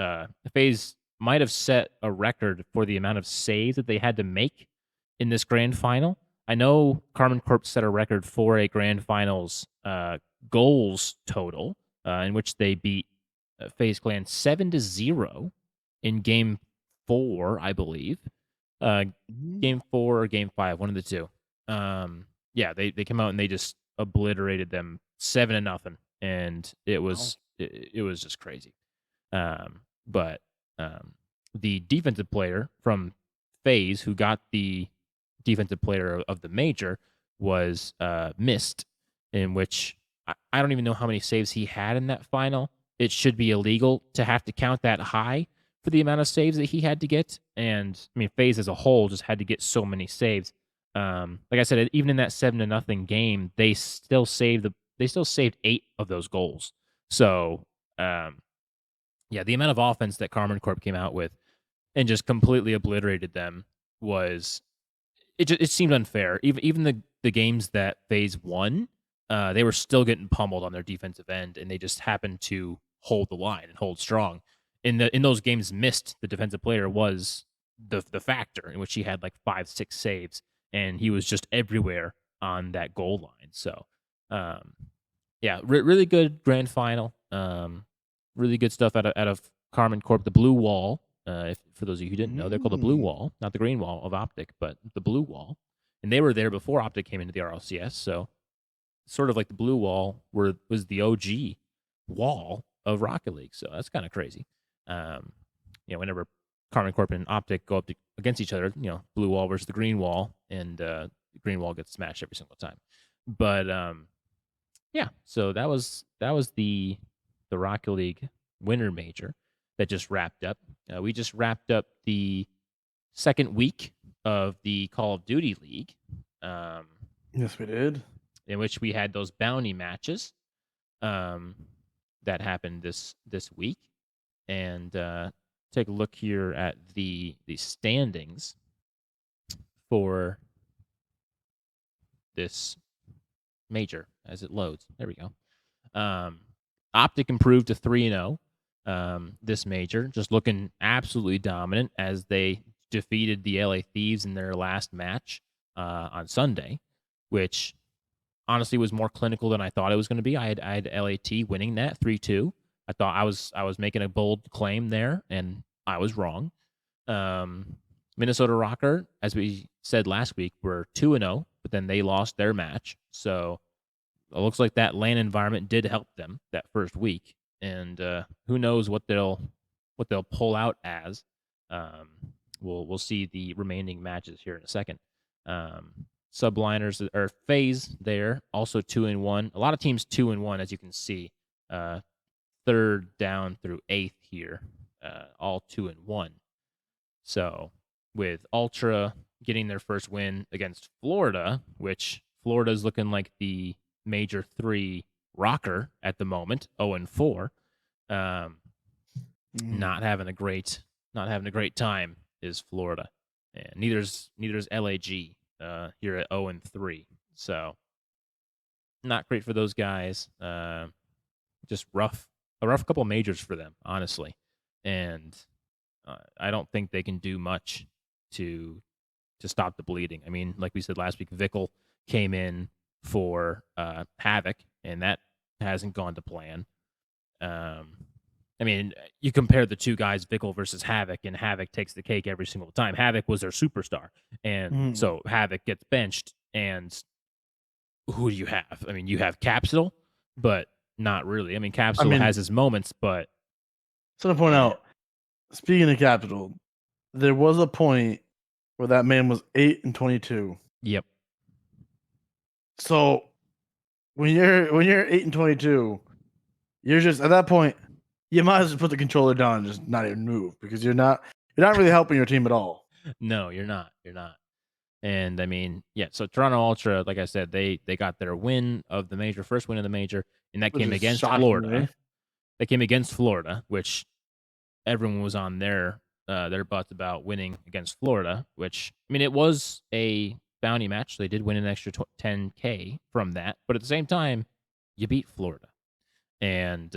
FaZe might have set a record for the amount of saves that they had to make in this grand final. I know Carmen Corp set a record for a grand finals goals total, in which they beat FaZe Clan 7-0 in Game 4, I believe. Game 4 or Game 5, one of the two. They came out and they just obliterated them 7-0, and it was it was just crazy. But the defensive player from FaZe, who got the defensive player of the major, was Mist, in which I don't even know how many saves he had in that final. It should be illegal to have to count that high for the amount of saves that he had to get. And I mean, FaZe as a whole just had to get so many saves. Like I said, even in that 7-0 game, they still saved 8 of those goals. So, the amount of offense that Carmen Corp came out with and just completely obliterated them was it seemed unfair. Even the games that FaZe won, they were still getting pummeled on their defensive end, and they just happened to hold the line and hold strong. In those games, Mist, the defensive player, was the factor in which he had like 5-6 saves, and he was just everywhere on that goal line. So, really good grand final. Really good stuff out of Carmen Corp. The Blue Wall, for those of you who didn't know, they're called the Blue Wall, not the Green Wall of Optic, but the Blue Wall. And they were there before Optic came into the RLCS, so sort of like the Blue Wall was the OG wall of Rocket League. So that's kind of crazy. Whenever Carmen Corp and Optic go up against each other, Blue Wall versus the Green Wall, and the Green Wall gets smashed every single time. But so that was the Rocket League Winter Major that just wrapped up. We just wrapped up the second week of the Call of Duty League. Yes, we did. In which we had those bounty matches that happened this week. And take a look here at the standings for this major as it loads. There we go. Optic improved to 3-0 this major, just looking absolutely dominant as they defeated the LA Thieves in their last match on Sunday, which honestly was more clinical than I thought it was going to be. I had LAT winning that 3-2. I thought I was making a bold claim there, and I was wrong. Minnesota Rocker, as we said last week, were 2-0, but then they lost their match. So it looks like that land environment did help them that first week, and who knows what they'll pull out as. Um, we'll see the remaining matches here in a second. Subliners or phase there also 2-1. A lot of teams 2-1, as you can see. Third down through eighth here, all 2-1. So with Ultra getting their first win against Florida, which Florida is looking like the Major 3 rocker at the moment, 0-4. Not having a great time is Florida, and neither's LAG here at 0-3. So not great for those guys. Just a rough couple majors for them, honestly, and I don't think they can do much to stop the bleeding. I mean, like we said last week, Vickle came in for Havoc, and that hasn't gone to plan. I mean, you compare the two guys, Vickle versus Havoc, and Havoc takes the cake every single time. Havoc was their superstar, and so Havoc gets benched, and who do you have? I mean, you have Capsule, but not really. I mean, Capsule has his moments, but... So to point out, speaking of Capital, there was a point where that man was 8-22. Yep. So when you're 8-22, you're just at that point, you might as well put the controller down and just not even move, because you're not really helping your team at all. No, you're not. And I mean, yeah. So Toronto Ultra, like I said, they got their win of the major, first win of the major, and that came against Florida. They came against Florida, which everyone was on their butts about winning against Florida. Which, I mean, it was a bounty match. So they did win an extra $10K from that, but at the same time, you beat Florida, and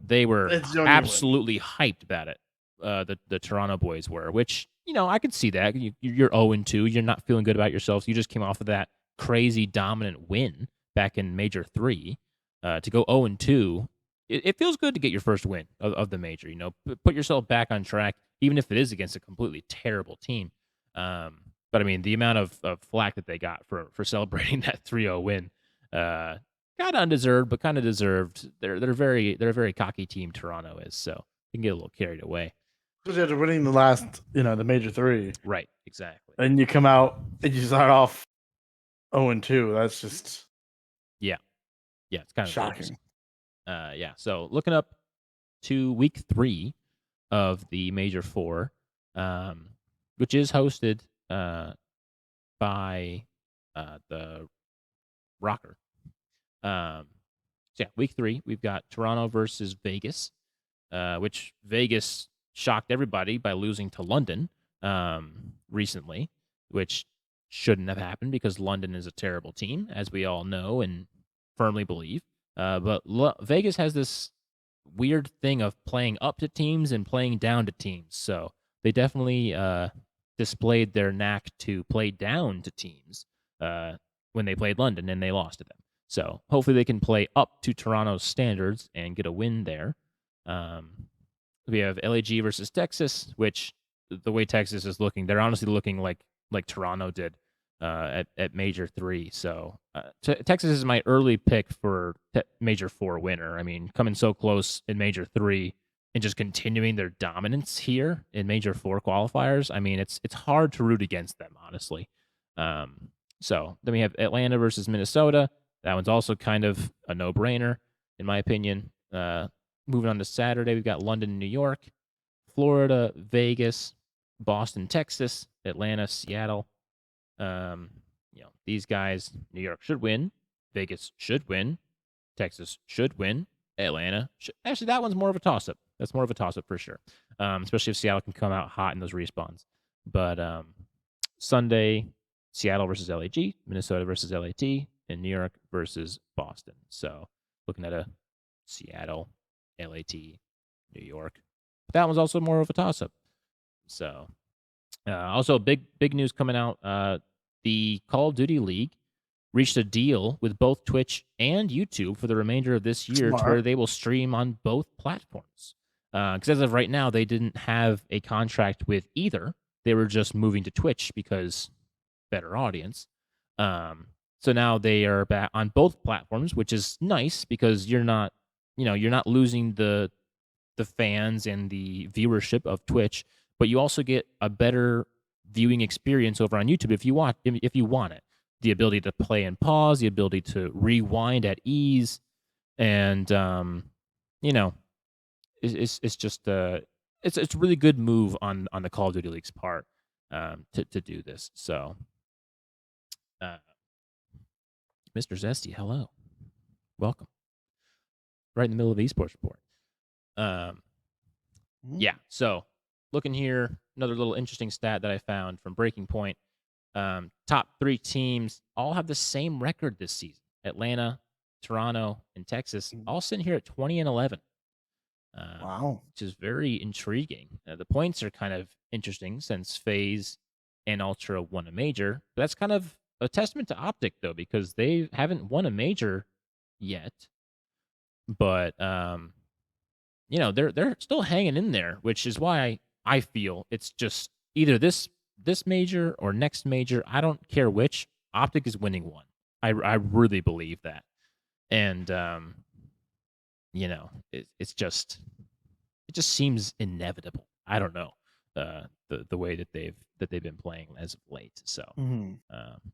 they were absolutely hyped about it. The Toronto boys were, which, you know, I could see that. You're 0-2. You're not feeling good about yourselves. You just came off of that crazy dominant win back in Major 3. To go 0-2, it feels good to get your first win of the major. You know, put yourself back on track, even if it is against a completely terrible team. But I mean, the amount of flack that they got for celebrating that 3-0 win, kind of undeserved, but kind of deserved. They're a very cocky team. Toronto is, so you can get a little carried away. Because after winning the last, the Major 3. Right, exactly. And you come out and you start off 0-2. That's just... Yeah, it's kind of shocking. Yeah, so looking up to week 3 of the Major 4, which is hosted by the Rocker. So yeah, week 3, we've got Toronto versus Vegas, which Vegas shocked everybody by losing to London recently, which shouldn't have happened because London is a terrible team, as we all know and firmly believe. But Vegas has this weird thing of playing up to teams and playing down to teams. So they definitely displayed their knack to play down to teams when they played London, and they lost to them. So hopefully they can play up to Toronto's standards and get a win there. We have LAG versus Texas, which the way Texas is looking, they're honestly looking like Toronto did at Major 3. So Texas is my early pick for Major 4 winner. I mean, coming so close in Major 3 and just continuing their dominance here in Major 4 qualifiers. I mean, it's hard to root against them, honestly. So then we have Atlanta versus Minnesota. That one's also kind of a no-brainer, in my opinion. Moving on to Saturday, we've got London, New York, Florida, Vegas, Boston, Texas, Atlanta, Seattle. These guys, New York should win, Vegas should win, Texas should win, Atlanta should. Actually, that one's more of a toss-up. That's more of a toss-up for sure, especially if Seattle can come out hot in those respawns. But Sunday, Seattle versus LAG, Minnesota versus LAT, and New York versus Boston. So looking at a Seattle, LAT, New York. But that one's also more of a toss-up. So also big news coming out. The Call of Duty League reached a deal with both Twitch and YouTube for the remainder of this year to where they will stream on both platforms. Because as of right now, they didn't have a contract with either. They were just moving to Twitch because better audience. So now they are back on both platforms, which is nice because you're not losing the fans and the viewership of Twitch, but you also get a better viewing experience over on YouTube if you want it. The ability to play and pause, the ability to rewind at ease, and it's just it's a really good move on the Call of Duty League's part to do this. So, Mr. Zesty, hello, welcome. Right in the middle of the eSports report. Yeah. So, looking here, another little interesting stat that I found from Breaking Point. Top 3 teams all have the same record this season. Atlanta, Toronto, and Texas all sitting here at 20 and 11. Wow. Which is very intriguing. The points are kind of interesting since FaZe and Ultra won a major. But that's kind of a testament to Optic, though, because they haven't won a major yet. But they're still hanging in there, which is why I feel it's just either this major or next major. I don't care which. Optic is winning one. I really believe that, and it just seems inevitable. I don't know the way that they've been playing as of late. So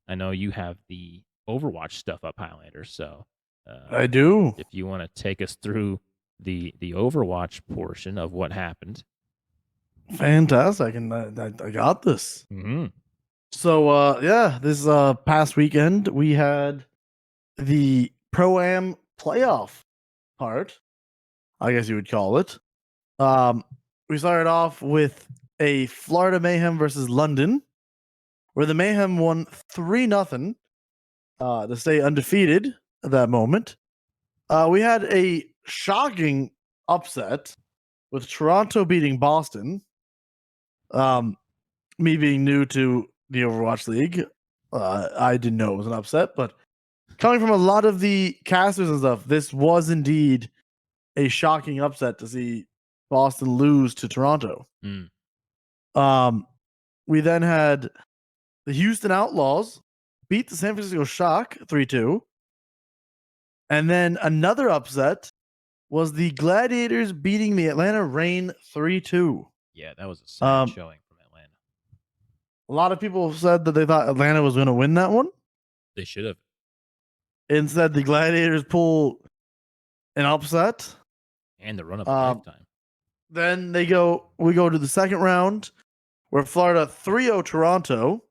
I know you have the Overwatch stuff up, Highlander. So I do. If you want to take us through the Overwatch portion of what happened. Fantastic, and I got this. Mm-hmm. So this past weekend we had the Pro-Am playoff part, I guess you would call it. We started off with a Florida Mayhem versus London, where the Mayhem won 3-0 to stay undefeated at that moment. We had a shocking upset with Toronto beating Boston. Me being new to the Overwatch League, I didn't know it was an upset, but coming from a lot of the casters and stuff, this was indeed a shocking upset to see Boston lose to Toronto. We then had the Houston Outlaws beat the San Francisco Shock 3-2. And then another upset was the Gladiators beating the Atlanta Reign 3-2. Yeah, that was a sad showing from Atlanta. A lot of people said that they thought Atlanta was going to win that one. They should have. Instead, the Gladiators pull an upset. And the run of a lifetime. Then we go to the second round where Florida 3-0 Toronto,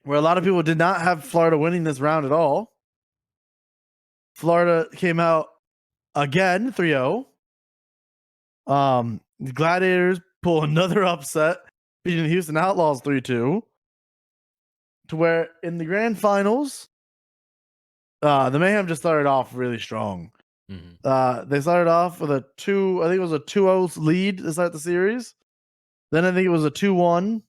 where a lot of people did not have Florida winning this round at all. Florida came out again 3-0. The Gladiators pull another upset, beating the Houston Outlaws 3-2. To where in the grand finals, the Mayhem just started off really strong. They started off with a 2-0 lead to start the series. Then I think it was a 2-1.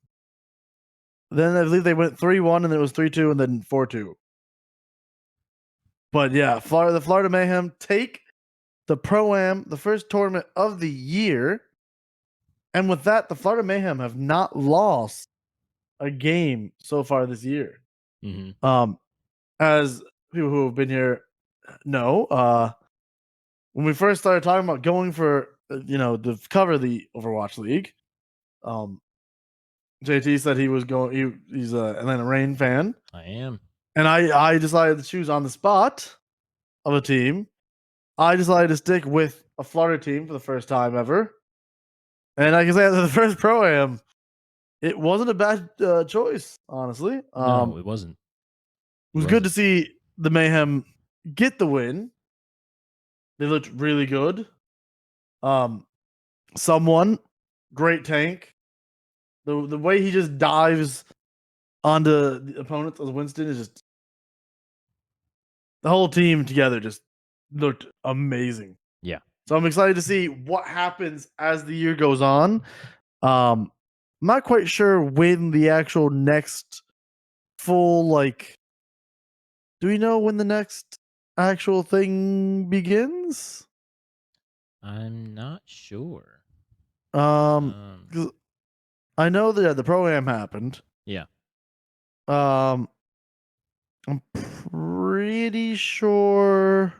Then I believe they went 3-1, and then it was 3-2, and then 4-2. But yeah, the Florida Mayhem take the Pro-Am, the first tournament of the year. And with that, the Florida Mayhem have not lost a game so far this year. As people who have been here know, when we first started talking about going for, to cover the Overwatch League, JT said he was going. He's an Atlanta Reign fan. I am, and I decided to choose on the spot of a team. I decided to stick with a Florida team for the first time ever, and I can say that the first Pro-Am, it wasn't a bad choice, honestly. No, it wasn't. It was good to see the Mayhem get the win. They looked really good. Someone, great tank. The way he just dives onto the opponents as Winston is just, the whole team together just looked amazing. Yeah. So I'm excited to see what happens as the year goes on. I'm not quite sure when the actual next full, do we know when the next actual thing begins? I'm not sure. 'Cause I know that the Pro-Am happened. Yeah. I'm pretty sure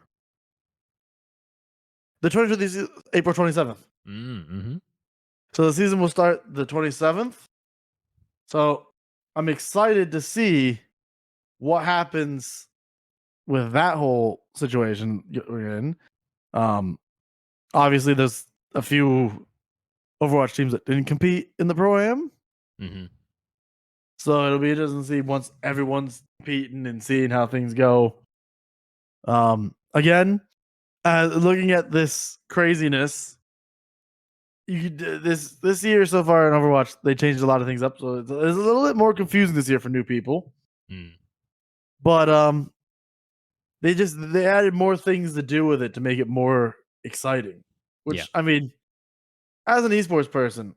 the 2020 is April 27th. Mm-hmm. So the season will start the 27th. So I'm excited to see what happens with that whole situation we're in. Obviously, there's a few Overwatch teams that didn't compete in the Pro-Am. Mm-hmm. So it'll be interesting to see once everyone's competing and seeing how things go. Again, looking at this craziness, this year so far in Overwatch, they changed a lot of things up, so it's a little bit more confusing this year for new people. Mm. But they added more things to do with it to make it more exciting. Which Yeah. I mean, as an esports person,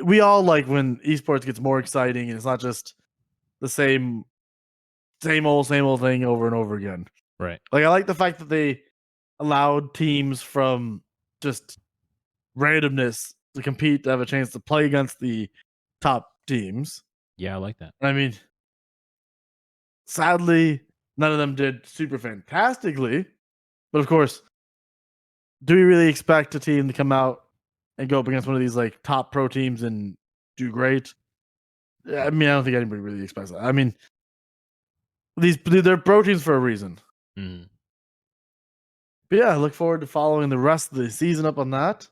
we all like when esports gets more exciting and it's not just the same old thing over and over again. Right. Like I like the fact that they allowed teams from just randomness to compete to have a chance to play against the top teams. Yeah, I like that. I mean, sadly, none of them did super fantastically. But of course, do we really expect a team to come out and go up against one of these like top pro teams and do great? I mean, I don't think anybody really expects that. I mean, they're pro teams for a reason. Mm. But yeah, I look forward to following the rest of the season up on that.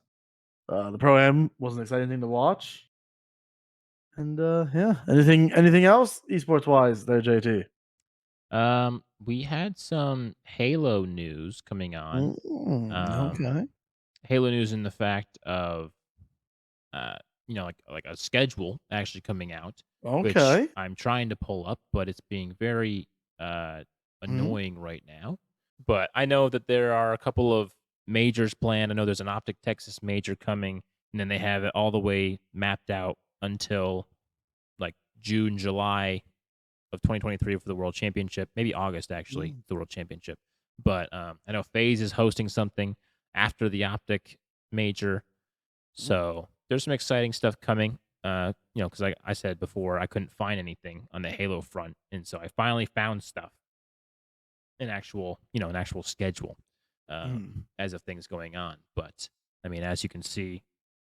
The Pro Am was an exciting thing to watch. And yeah, anything else esports wise there, JT? We had some Halo news coming on. Okay. Halo news in the fact of uh, like a schedule actually coming out, which Okay. I'm trying to pull up, but it's being very Mhm. annoying right now. But I know that there are a couple of majors planned. I know there's an Optic Texas major coming, and then they have it all the way mapped out until like June, July of 2023 for the World Championship, maybe August actually, Mm. the World Championship. But I know FaZe is hosting something after the Optic major, Mm. so there's some exciting stuff coming. Because like I said before, I couldn't find anything on the Halo front, and so I finally found stuff, an actual schedule, Mm. as of things going on. But I mean, as you can see,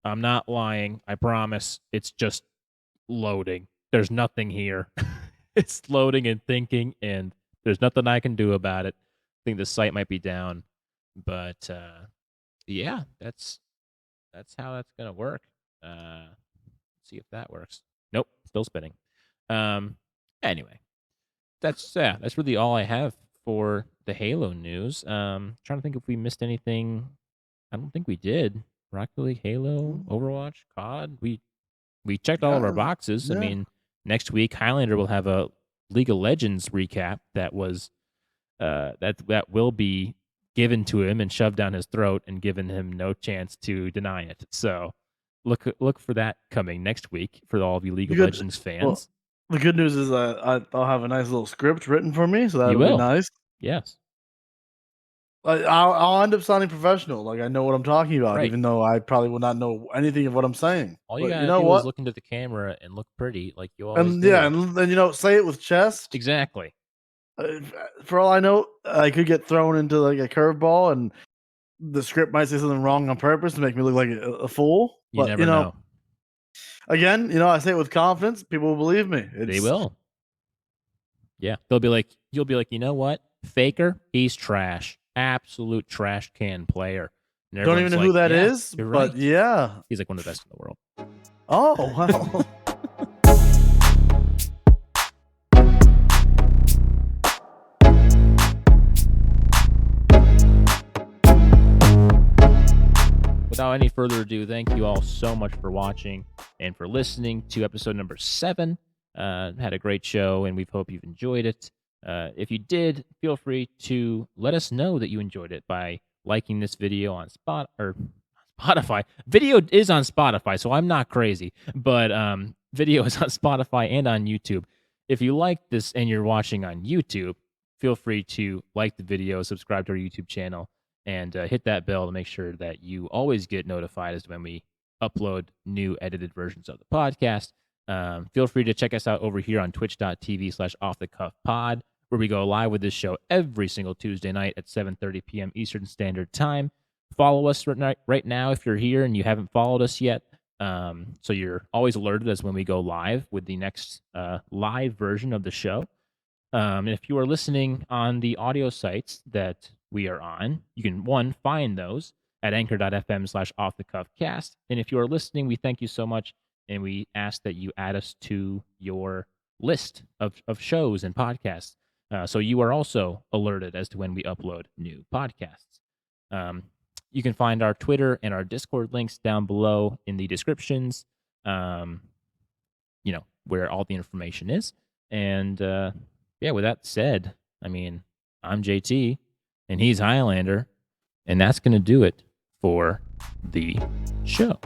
I'm not lying. I promise. It's just loading. There's nothing here. It's loading and thinking, and there's nothing I can do about it. I think the site might be down, but yeah, that's how that's gonna work. See if that works. Nope, still spinning. Um, anyway, that's really all I have for the Halo news. Trying to think if we missed anything. I don't think we did. Rocket League, Halo, Mm. Overwatch, COD. We checked all of our Yeah. boxes. I Yeah. mean, next week Highlander will have a League of Legends recap that will be given to him and shoved down his throat and given him no chance to deny it. So look for that coming next week for all of you League The of good Legends well, fans. the good news is I'll have a nice little script written for me, so You that'll be will. nice. Yes. I'll end up sounding professional, like I know what I'm talking about, Right. even though I probably will not know anything of what I'm saying. All you But you gotta know do is what? look into the camera and look pretty like you always And yeah, do. and say it with chest. Exactly. For all I know, I could get thrown into like a curveball, and the script might say something wrong on purpose to make me look like a fool. You But never know. again, I say it with confidence. People will believe me. They It's will. Yeah. You'll be like, you know what? Faker, he's trash. Absolute trash can player. And don't even everyone's know who like, that yeah, is, you're but right. yeah. He's like one of the best in the world. Oh well. Without any further ado, thank you all so much for watching and for listening to episode number 7. Had a great show, and we hope you've enjoyed it. If you did, feel free to let us know that you enjoyed it by liking this video on Spotify. Video is on Spotify, so I'm not crazy, but video is on Spotify and on YouTube. If you like this and you're watching on YouTube, feel free to like the video, subscribe to our YouTube channel, and hit that bell to make sure that you always get notified as to when we upload new edited versions of the podcast. Feel free to check us out over here on twitch.tv/offthecuffpod, where we go live with this show every single Tuesday night at 7:30 p.m. Eastern Standard Time. Follow us right now if you're here and you haven't followed us yet. So you're always alerted as when we go live with the next live version of the show. And if you are listening on the audio sites that we are on, you can, find those at anchor.fm/offthecuffcast. And if you are listening, we thank you so much. And we ask that you add us to your list of shows and podcasts. So you are also alerted as to when we upload new podcasts. You can find our Twitter and our Discord links down below in the descriptions, where all the information is. And with that said, I'm JT and he's Highlander, and that's going to do it for the show.